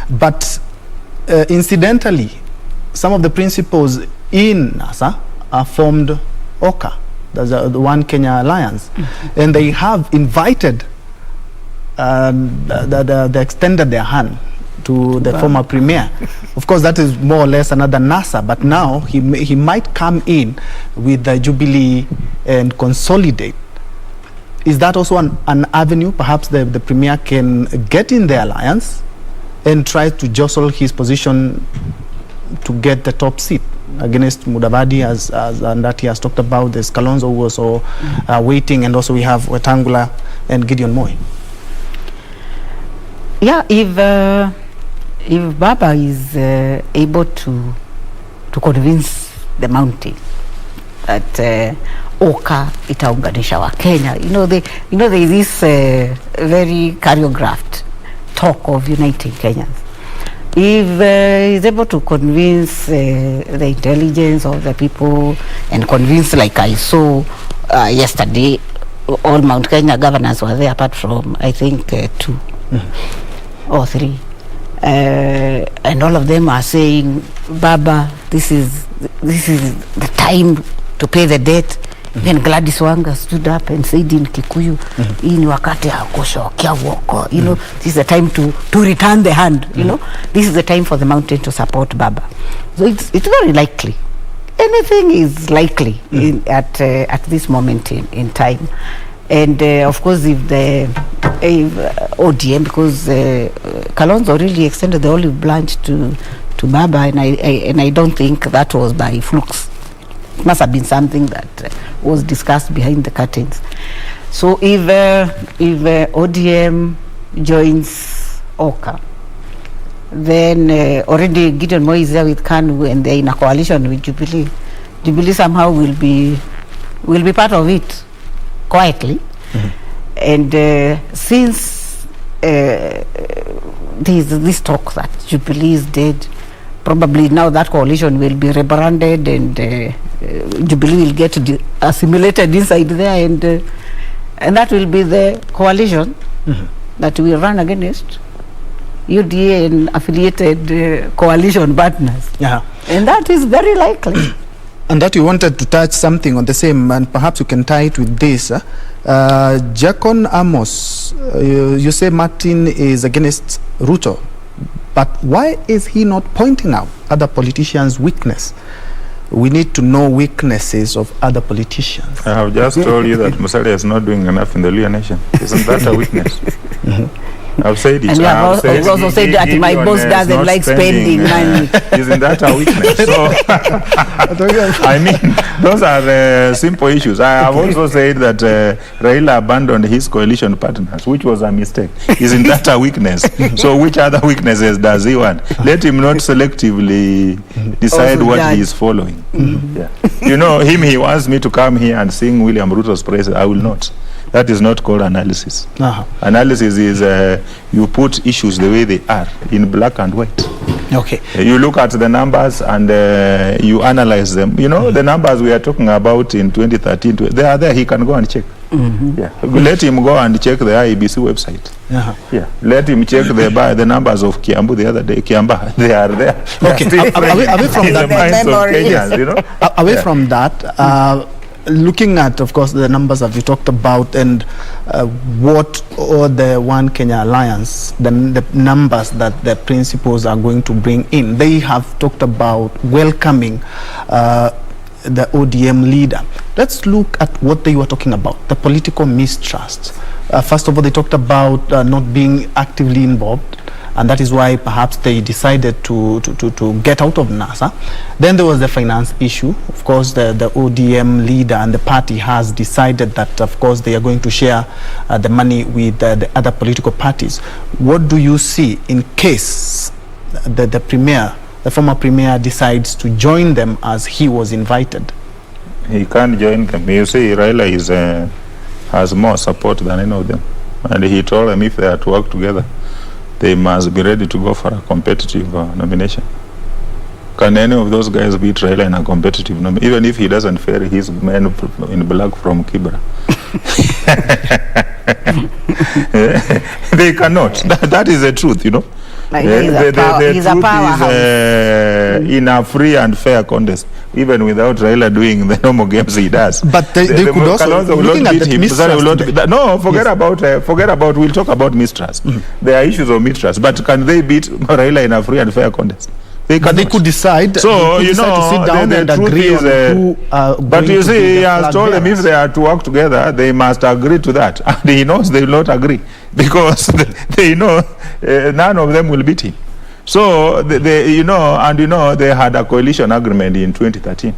But incidentally, some of the principals in NASA are formed OCA, that's the One Kenya Alliance, and they have invited, they extended their hand to the former premier. Of course, that is more or less another NASA, but now he might come in with the Jubilee and consolidate. Is that also an avenue? Perhaps the premier can get in the alliance and try to jostle his position to get the top seat against Mudavadi, and that he has talked about. There's Kalonzo who also waiting, and also we have Wetangula and Gideon Moi. Yeah, if Baba is able to convince the mountain that OCA itaunganisha wa Kenya, there is this very choreographed talk of uniting Kenyans. If he's able to convince the intelligence of the people, and convince, like I saw yesterday, all Mount Kenya governors were there apart from, I think, 2 or 3. And all of them are saying, Baba, this is the time to pay the debt. Then Gladys Wanga stood up and said in Kikuyu, hii ni wakati ya kushokia woko. This is the time to return the hand. This is the time for the mountain to support Baba. So it's very likely. Anything is likely at this moment in time. And of course, if ODM, because Kalonzo really extended the olive branch to Baba, and I don't think that was by flukes. It must have been something that was discussed behind the curtains. So if ODM joins OCA, then already Gideon Moi is there with KANU, and they're in a coalition with Jubilee. Jubilee somehow will be part of it quietly. And since there's this talk that Jubilee is dead, probably now that coalition will be rebranded, and Jubilee will get assimilated inside there, and that will be the coalition that will run against UDA and affiliated coalition partners. And that is very likely. And that you wanted to touch something on the same, and perhaps you can tie it with this. Jacon Amos, you say Martin is against Ruto, but why is he not pointing out other politicians' weakness? We need to know weaknesses of other politicians. I have just told you that Musalia is not doing enough in the Luo nation. Isn't that a weakness? I've said it. And you have also said that my boss doesn't like spending money. Isn't that a weakness? So, I mean, those are simple issues. I have also said that Raila abandoned his coalition partners, which was a mistake. Isn't that a weakness? So which other weaknesses does he want? Let him not selectively decide what he is following. Yeah. He wants me to come here and sing William Ruto's praises. I will not. That is not called analysis. Analysis is you put issues the way they are, in black and white. Okay. You look at the numbers and you analyze them. The numbers we are talking about in 2013, they are there. He can go and check. Yeah. Let him go and check the IEBC website. Yeah. Let him check the numbers of Kiambu the other day. Kiamba, they are there. Okay. Away from that. Away from that. Looking at, of course, the numbers that we talked about, and what or the One Kenya Alliance, the numbers that the principals are going to bring in, they have talked about welcoming the ODM leader. Let's look at what they were talking about, the political mistrust. First of all, they talked about not being actively involved. and that is why perhaps they decided to get out of NASA. Then there was the finance issue. Of course, the ODM leader and the party has decided that, of course, they are going to share the money with the other political parties. What do you see in case the former premier decides to join them as he was invited? He can't join them. You see, Raila has more support than any of them. And he told them if they are to work together, they must be ready to go for a competitive nomination. Can any of those guys beat Raila in a competitive nomination? Even if he doesn't ferry his men in black from Kibra. They cannot. That is the truth, you know. He's a powerhouse. In a free and fair contest, even without Raila doing the normal games he does. But they could also looking at the mistrust. No, forget about. We'll talk about mistrust. There are issues of mistrust, but can they beat Raila in a free and fair contest? They could decide. So to sit down and agree on who but you see, he has told them if they are to work together, they must agree to that, and he knows they will not agree because they know none of them will beat him. So they had a coalition agreement in 2013.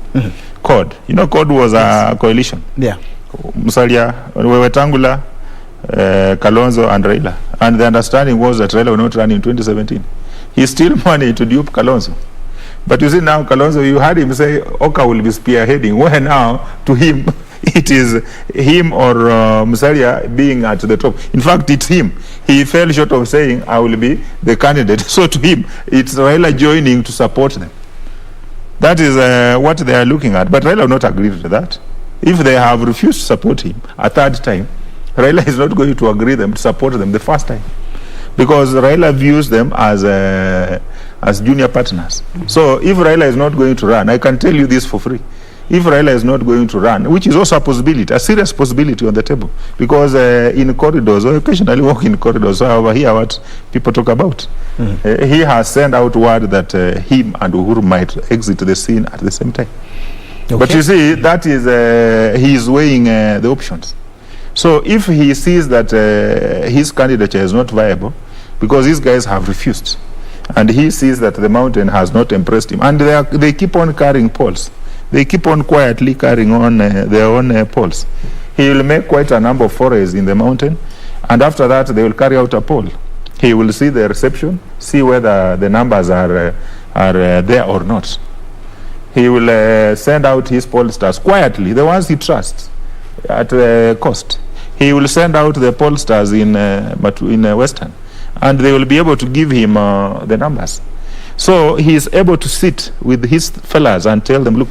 CORD, CORD was a coalition. Yeah. Musalia, Wetangula, Kalonzo, and Raila, and the understanding was that Raila will not run in 2017. He still managed to dupe Kalonzo. But you see now, Kalonzo, you heard him say Oka will be spearheading. Where now, to him, it is him or Musalia being at the top. In fact, it's him. He fell short of saying, I will be the candidate. So to him, it's Raila joining to support them. That is what they are looking at. But Raila will not agree to that. If they have refused to support him a third time, Raila is not going to agree to support them the first time. Because Raila views them as junior partners. So if Raila is not going to run, I can tell you this for free. If Raila is not going to run, which is also a possibility, a serious possibility on the table, because in corridors, or occasionally walk in corridors, so I overhear what people talk about. He has sent out word that him and Uhuru might exit the scene at the same time. Okay. But you see, that is, he is weighing the options. So if he sees that his candidature is not viable, because these guys have refused, and he sees that the mountain has not impressed him, and they keep on carrying polls, they keep on quietly carrying on their own polls, he will make quite a number of forays in the mountain, and after that they will carry out a poll. He will see the reception, see whether the numbers are there or not. He will send out his pollsters quietly, the ones he trusts, at cost. He will send out the pollsters in Western, and they will be able to give him the numbers. So he is able to sit with his fellas and tell them, look,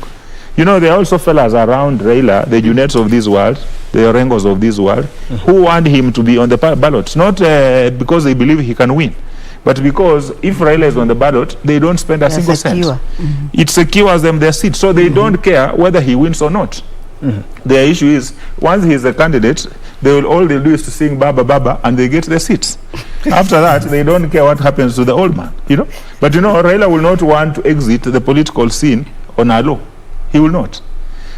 there are also fellas around Raila, the Junets of this world, the Orengos of this world, who want him to be on the ballot, not because they believe he can win, but because if Raila is on the ballot, they don't spend a single cent. It secures them their seat, so they don't care whether he wins or not. Their issue is, once he is a candidate, all they do is to sing Baba Baba and they get the seats. After that, they don't care what happens to the old man, But Raila will not want to exit the political scene on a low. He will not.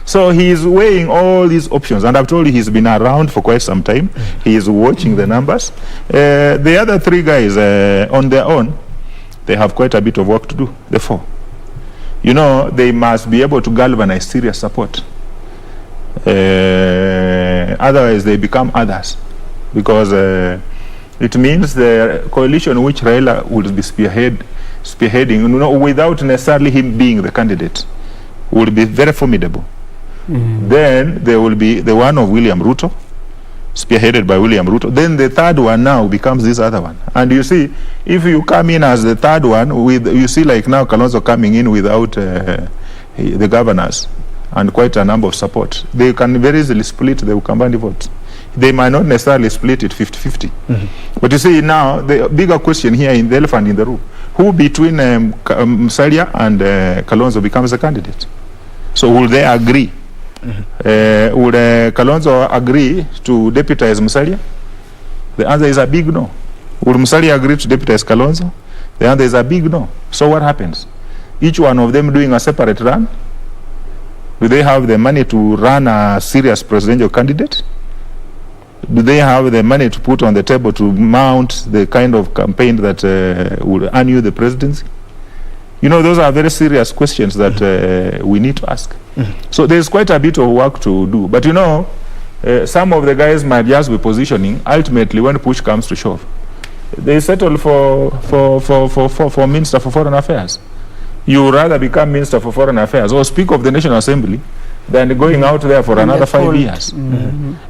So he is weighing all these options, and I've told you he's been around for quite some time. He is watching the numbers. The other three guys, on their own, they have quite a bit of work to do, the four. They must be able to galvanize serious support. Otherwise they become others, because it means the coalition which Raila will be spearheading, without necessarily him being the candidate, will be very formidable. Then there will be the one of William Ruto, spearheaded by William Ruto. Then the third one now becomes this other one. And you see, if you come in as the third one, you see like now Kalonzo coming in without the governors and quite a number of support, they can very easily split the Ukambani vote. They might not necessarily split it 50-50. But you see now, the bigger question here in the elephant in the room, who between Musalia and Kalonzo becomes the candidate? So will they agree? Would Kalonzo agree to deputize Musalia? The answer is a big no. Would Musalia agree to deputize Kalonzo? The answer is a big no. So what happens? Each one of them doing a separate run? Do they have the money to run a serious presidential candidate? Do they have the money to put on the table to mount the kind of campaign that will earn you the presidency? You know, those are very serious questions that we need to ask. So there's quite a bit of work to do. But you know, some of the guys might just be positioning. Ultimately, when push comes to shove, they settle for Minister for Foreign Affairs. You would rather become Minister for Foreign Affairs or Speaker of the National Assembly than going out there for another 5 years.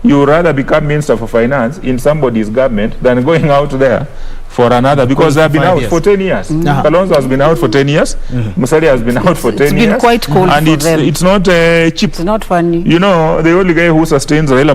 You would rather become Minister for Finance in somebody's government than going out there for another, because they have been out for 10 years. Kalonzo has been out for 10 years. Musalia has been out for 10 years. It's been quite cold and for it's, them. it's not cheap. It's not funny. You know, the only guy who sustains Raila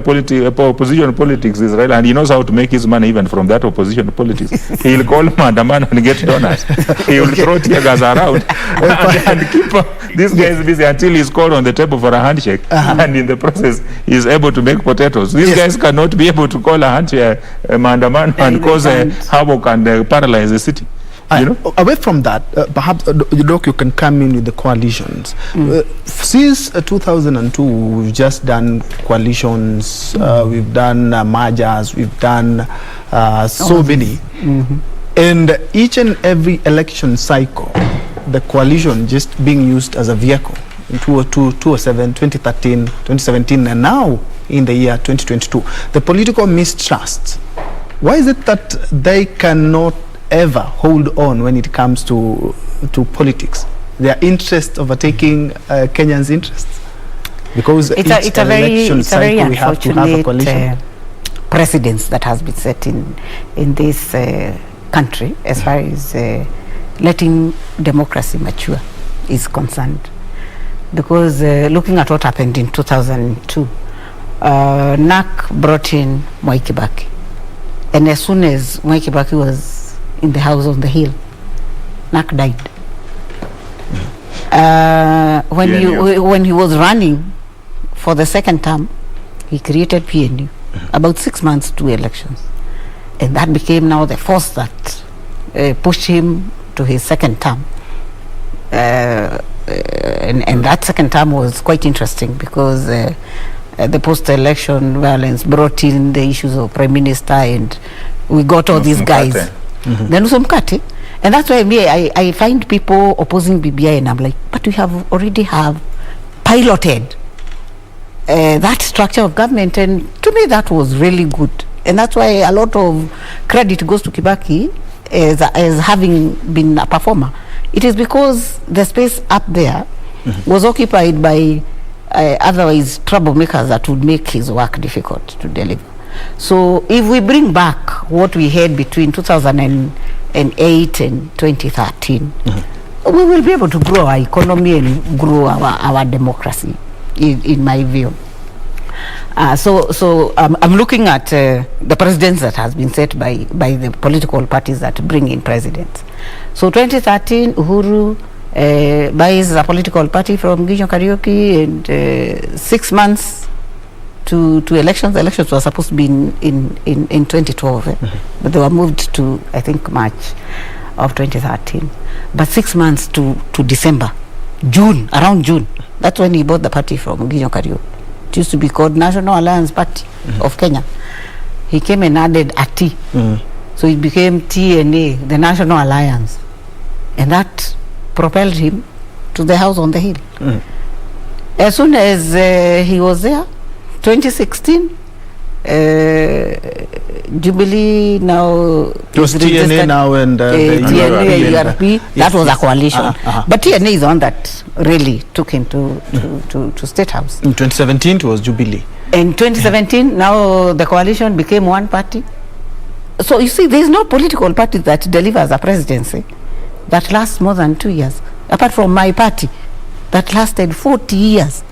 opposition politics is Raila, and he knows how to make his money even from that opposition politics. He'll call Mandamano and get donors. He will throw tear gas around and keep these guys busy until he's called on the table for a handshake. And in the process, he's able to make potatoes. These guys cannot be able to call a handshake, Mandamano, and cause havoc and paralyze the city. You know? Away from that, perhaps, Doc, you can come in with the coalitions. Since 2002, we've just done coalitions, we've done mergers, we've done so many. And each and every election cycle, the coalition just being used as a vehicle in 2002, 2007, 2013, 2017, and now in the year 2022. The political mistrust. Why is it that they cannot ever hold on when it comes to politics? Their interest overtaking Kenyans' interests? Because it's a very we have to have a coalition. Precedence that has been set in this country as far as letting democracy mature is concerned. Because looking at what happened in 2002, NAC brought in Mwai Kibaki. And as soon as Mwai Kibaki was in the house on the hill, NAC died. When he was running for the second term, he created PNU. About 6 months to elections. And that became now the force that pushed him to his second term. And that second term was quite interesting because the post-election violence brought in the issues of Prime Minister, and we got all these guys. Then Mkate. And that's why I find people opposing BBI, and I'm like, but we have already piloted that structure of government, and to me that was really good. And that's why a lot of credit goes to Kibaki as having been a performer. It is because the space up there was occupied by otherwise troublemakers that would make his work difficult to deliver. So if we bring back what we had between 2008 and 2013, we will be able to grow our economy and grow our democracy, in my view. So I'm looking at the precedents that has been set by the political parties that bring in presidents. So 2013, Uhuru buys a political party from Gideon Kariuki, and 6 months to elections. The elections were supposed to be in 2012, but they were moved to, I think, March of 2013. But 6 months to December, around June, that's when he bought the party from Gideon Kariuki. It used to be called National Alliance Party of Kenya. He came and added a T. So it became TNA, the National Alliance. And that propelled him to the house on the hill. As soon as he was there, 2016, Jubilee now it was TNA now, and TNA URP, that was a coalition. But TNA is the one that really took him to State House. In 2017 it was Jubilee. In 2017, now the coalition became one party. So you see, there is no political party that delivers a presidency that lasts more than 2 years, apart from my party that lasted 40 years.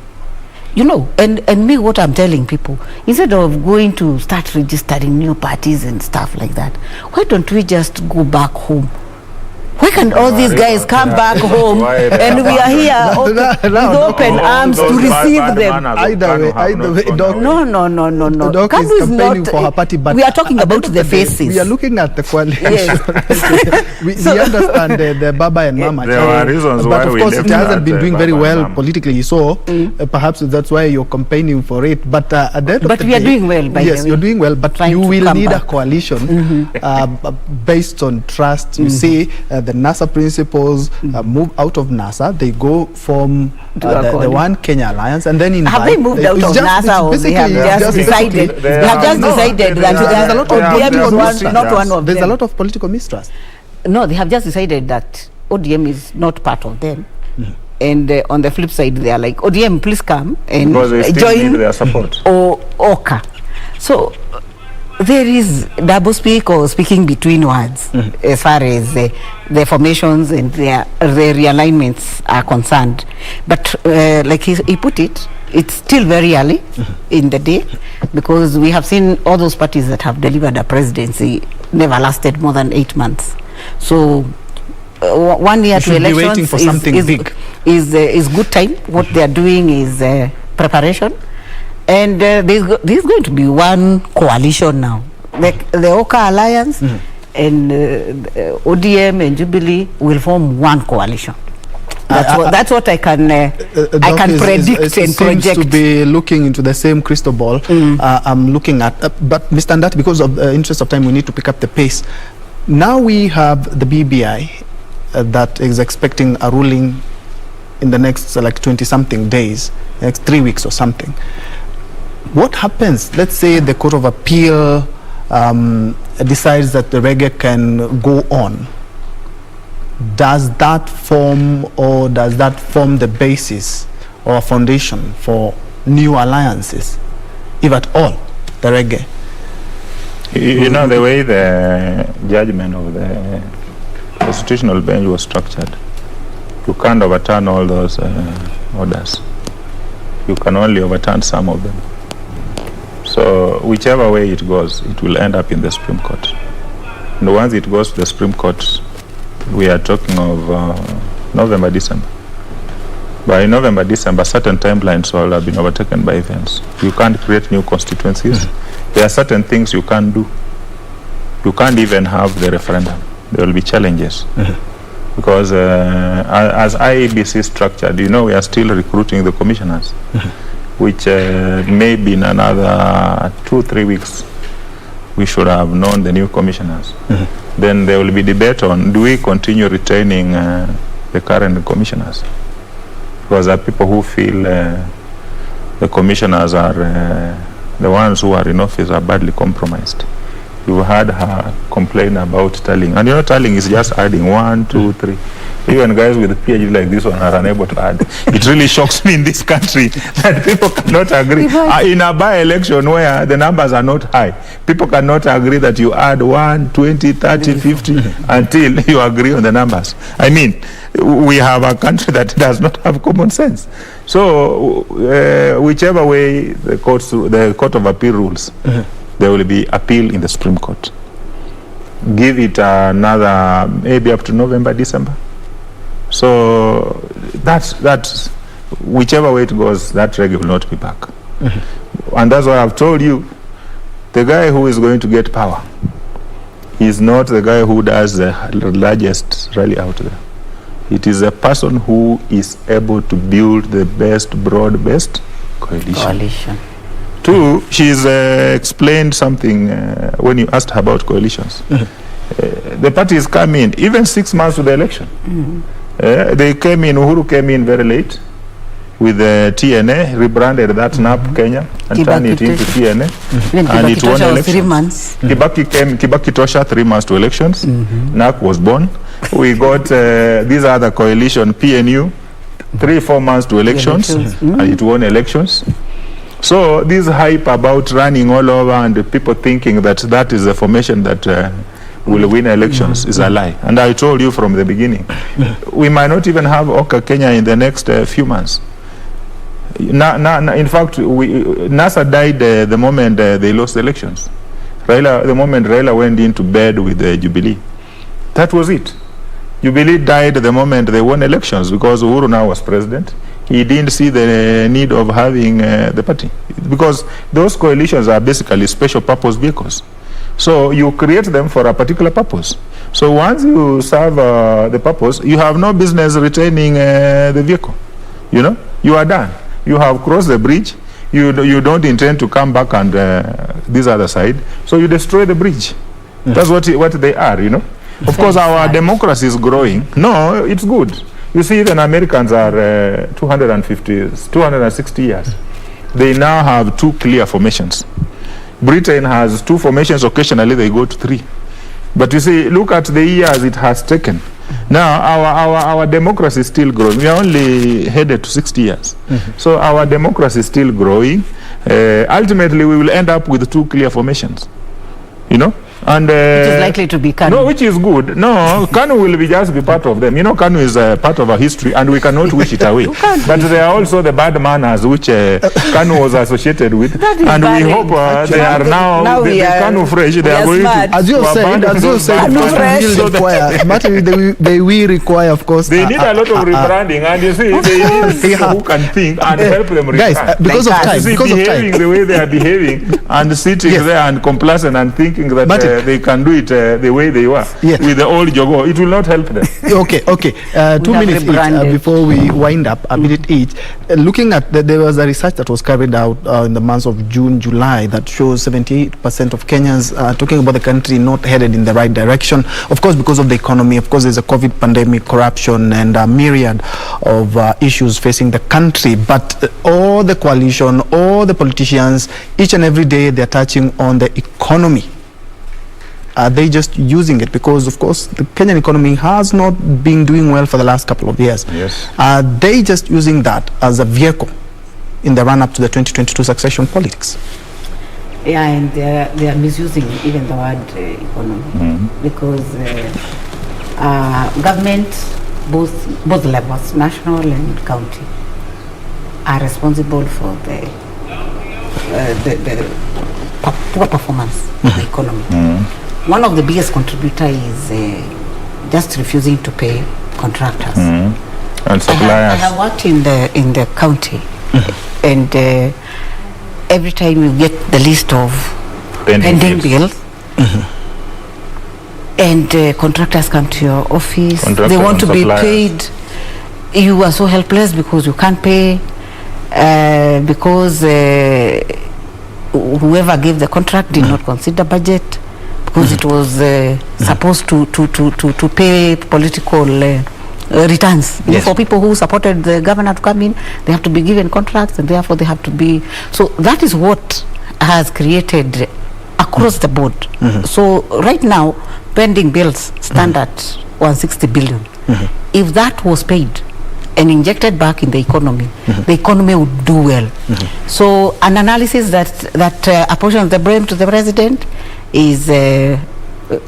You know, and me, what I'm telling people, instead of going to start registering new parties and stuff like that, why don't we just go back home Why can't all these guys come back home and we are here with open arms to receive them? Either way, Doc. No. Doc KANU is campaigning for her party, but we are talking about the faces. We are looking at the coalition. Yes. we understand the Baba and Mama. There are reasons but why of we course, left it hasn't been that, doing very Baba well and Mama. politically. So perhaps that's why you're campaigning for it. But at the end of the day, we are doing well. By yes, you're doing well. But you will need a coalition based on trust. You see, the NASA principals move out of NASA. They go form the One Kenya Alliance, and then have they moved out of NASA, or they have just decided? They have just decided that there's a lot of ODM is not one of them. There's a lot of political mistrust. No, they have just decided that ODM is not part of them. And on the flip side, they are like, ODM, please come and because they still join need their support. or OKA. So there is double speak or speaking between words as far as the formations and their realignments are concerned. But like he put it, it's still very early in the day, because we have seen all those parties that have delivered a presidency never lasted more than 8 months. So 1 year to elections waiting for something big. is good time. What they are doing is preparation. And there's going to be one coalition now. The OKA Alliance and ODM and Jubilee will form one coalition. That's what I can predict and project. Seems to be looking into the same crystal ball. I'm looking at, but Mr. Ndati, because of the interest of time, we need to pick up the pace. Now we have the BBI that is expecting a ruling in the next like 20-something days, next 3 weeks or something. What happens? Let's say the Court of Appeal decides that the reggae can go on. Does that form the basis or a foundation for new alliances, if at all, the reggae? You know, the way the judgment of the constitutional bench was structured, you can't overturn all those orders. You can only overturn some of them. So whichever way it goes, it will end up in the Supreme Court. And once it goes to the Supreme Court, we are talking of November, December. By November, December, certain timelines will have been overtaken by events. You can't create new constituencies. There are certain things you can't do. You can't even have the referendum. There will be challenges. Because as IEBC is structured, you know, we are still recruiting the commissioners, which maybe in another 2-3 weeks, we should have known the new commissioners. Then there will be debate on, do we continue retaining the current commissioners? Because there are people who feel the commissioners are, the ones who are in office are badly compromised. You heard her complain about tallying. And you know, tallying is just adding 1, 2, 3. Even guys with a PhD like this one are unable to add. It really shocks me in this country that people cannot agree. In a by-election where the numbers are not high, people cannot agree that you add 1, 20, 30, 50 until you agree on the numbers. I mean, we have a country that does not have common sense. So whichever way the Court of Appeal rules, there will be appeal in the Supreme Court. Give it another maybe up to November, December. So that's whichever way it goes, that reggae will not be back. And that's why I've told you, the guy who is going to get power is not the guy who does the largest rally out there. It is a person who is able to build the best, broad-based coalition. Two, she's explained something when you asked her about coalitions. The parties come in, even 6 months to the election. They came in, Uhuru came in very late with the TNA, rebranded that NAP Kenya and turned it into TNA. And it won elections. 3 months. Kibaki Tosha, 3 months to elections. NAP was born. We got these other coalition, PNU, 3-4 months to elections, and it won elections. So this hype about running all over and the people thinking that that is the formation that will win elections is a lie. And I told you from the beginning, we might not even have OKA Kenya in the next few months. In fact, NASA died the moment they lost the elections. The moment Raila went into bed with Jubilee. That was it. Jubilee died the moment they won elections because Uhuru now was president. He didn't see the need of having the party because those coalitions are basically special purpose vehicles. So you create them for a particular purpose. So once you serve the purpose, you have no business retaining the vehicle. You know, you are done. You have crossed the bridge. You don't intend to come back and this other side. So you destroy the bridge. That's what they are, you know. Of course, our democracy is growing. No, it's good. You see, even Americans are 260 years. They now have 2 clear formations. Britain has 2 formations. Occasionally, they go to 3. But you see, look at the years it has taken. Now, our democracy is still growing. We are only headed to 60 years. So our democracy is still growing. Ultimately, we will end up with 2 clear formations. You know? And which is likely to be KANU. No, which is good. No, KANU will just be part of them. You know, KANU is part of our history, and we cannot wish it away. But there are also the bad manners which KANU was associated with, and we hope they are now the KANU fresh. They are going to, as you said, they will require, of course. They need a lot of rebranding, and you see, they need people who can think and help them rebrand. Guys, because of time, behaving the way they are behaving, and sitting there and complacent and thinking that they can do it the way they were with the old Jogo. It will not help them. Okay. 2 minutes each before we wind up. A minute each. Looking at there was a research that was carried out in the months of June, July that shows 78% of Kenyans talking about the country not headed in the right direction. Of course, because of the economy. Of course, there's a COVID pandemic, corruption, and a myriad of issues facing the country. But all the coalition, all the politicians, each and every day they're touching on the economy. Are they just using it? Because, of course, the Kenyan economy has not been doing well for the last couple of years. Yes. Are they just using that as a vehicle in the run-up to the 2022 succession politics? Yeah, and they are misusing even the word economy because government, both levels, national and county, are responsible for the poor performance of the economy. One of the biggest contributor is just refusing to pay contractors and suppliers. I have worked in the county, and every time you get the list of pending bills, and contractors come to your office, they want to be paid. You are so helpless because you can't pay, because whoever gave the contract did not consider budget, because it was supposed to pay political returns. Yes. For people who supported the governor to come in, they have to be given contracts, and therefore they have to be. So that is what has created across the board. So right now, pending bills stand at 160 billion. If that was paid and injected back in the economy, the economy would do well. So an analysis that apportions the blame to the president is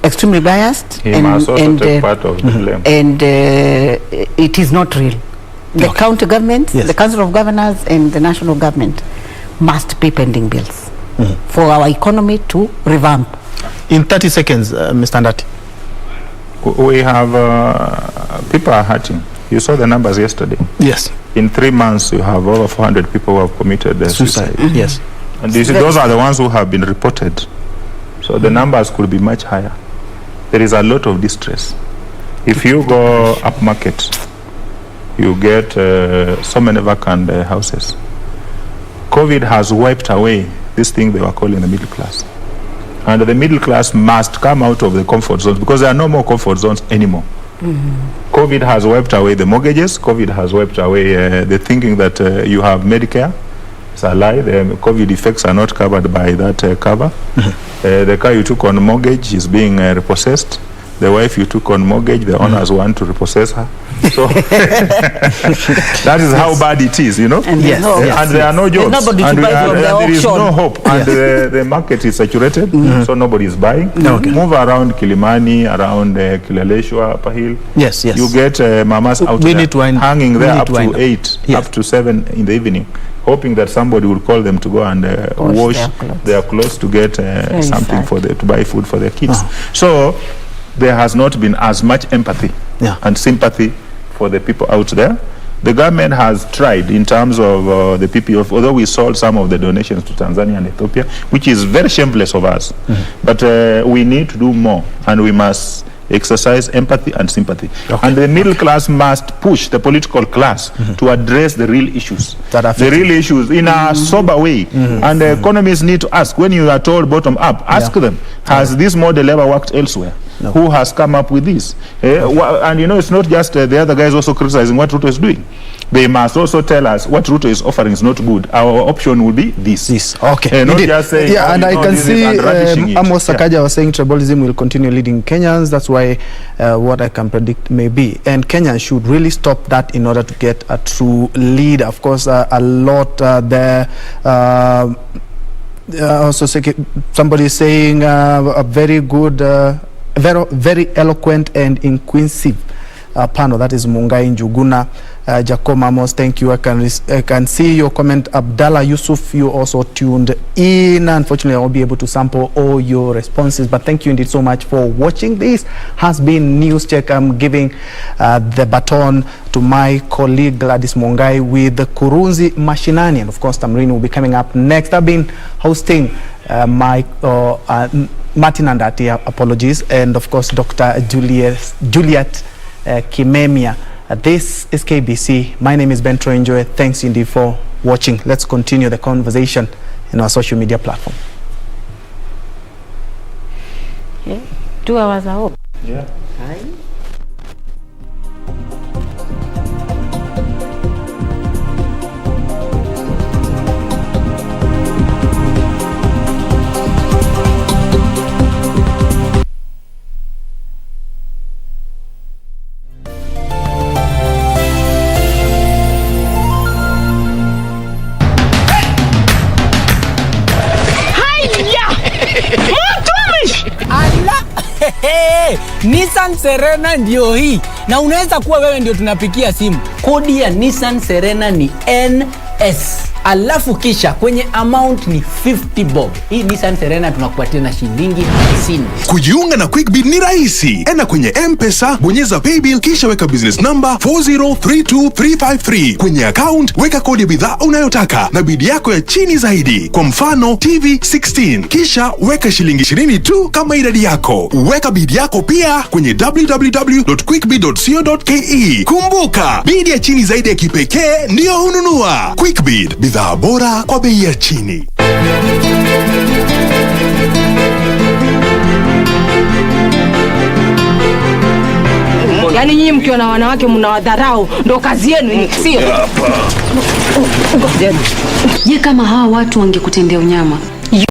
extremely biased, He must also take part of the blame. And it is not real. The county government, the council of governors, and the national government must pay pending bills for our economy to revamp. In 30 seconds, Mr. Ndati. We have people are hurting. You saw the numbers yesterday. Yes. In 3 months, you have over 400 people who have committed suicide. Yes. And you see, those are the ones who have been reported. So the numbers could be much higher. There is a lot of distress. If you go up market, you get so many vacant houses. COVID has wiped away this thing they were calling the middle class. And the middle class must come out of the comfort zones because there are no more comfort zones anymore. COVID has wiped away the mortgages. COVID has wiped away the thinking that you have Medicare. It's a lie. The COVID effects are not covered by that cover. The car you took on mortgage is being repossessed. The wife you took on mortgage, the owners want to repossess her. So that is how bad it is, you know. And, and there are no jobs. And there is no hope. And the market is saturated, so nobody is buying. Move around Kilimani, around Kileleshwa, Upper Hill. Yes. You get mamas out there hanging there up to 8, up to 7 in the evening, hoping that somebody will call them to go and wash their clothes to get something for to buy food for their kids. So there has not been as much empathy and sympathy for the people out there. The government has tried in terms of the PPF, although we sold some of the donations to Tanzania and Ethiopia, which is very shameless of us. But we need to do more, and we must exercise empathy and sympathy. And the middle class must push the political class to address the real issues. The real issues in a sober way. And the economists need to ask, when you are told bottom up, ask them, has this model ever worked elsewhere? Who has come up with this? And you know, it's not just the other guys also criticizing what Ruto is doing. They must also tell us what Ruto is offering is not good. Our option will be this. Okay. Not just saying, and I can see Amos Sakaja was saying tribalism will continue leading Kenyans. That's why what I can predict may be. And Kenyans should really stop that in order to get a true leader. Of course, a lot there. Also, somebody is saying a very good, very eloquent and inquisitive panel. That is Mungai Njuguna. Jacob Amos, thank you. I can see your comment. Abdallah Yusuf, you also tuned in. Unfortunately, I won't be able to sample all your responses, but thank you indeed so much for watching. This has been Newschek. I'm giving the baton to my colleague Gladys Mungai with the Kurunzi Mashinani, and of course Tamrin will be coming up next. I've been hosting Martin Andati, apologies, and of course Dr. Juliet Kimemia. This is KBC. My name is Njue. Thanks indeed for watching. Let's continue the conversation in our social media platform. 2 hours ago. Yeah. Hi. Nissan Serena ndio hii, na unaweza kuwa wewe ndio tunapikia simu. Kodi ya Nissan Serena ni NS, alafu kisha kwenye amount ni 50 bob. Hii Nissan Serena tunakupatia na shilingi 50. Kujiunga na QuickBid ni rahisi. Enda kwenye M-Pesa, bonyeza paybill, kisha weka business number 4032353. Kwenye account weka kodi ya bidhaa unayotaka na bid yako ya chini zaidi. Kwa mfano TV 16, kisha weka shilingi 20 tu kama idadi yako. Weka bid yako pia kwenye www.quickbid.co.ke. Kumbuka, bid ya chini zaidi ya kipekee ndio hununua. QuickBid, bidhaa bora kwa bei ya chini. Yaani nyinyi mkiwa na wanawake mnawadharau, ndo kazi yenu, sio? Je, kama hawa watu wangekutendea unyama,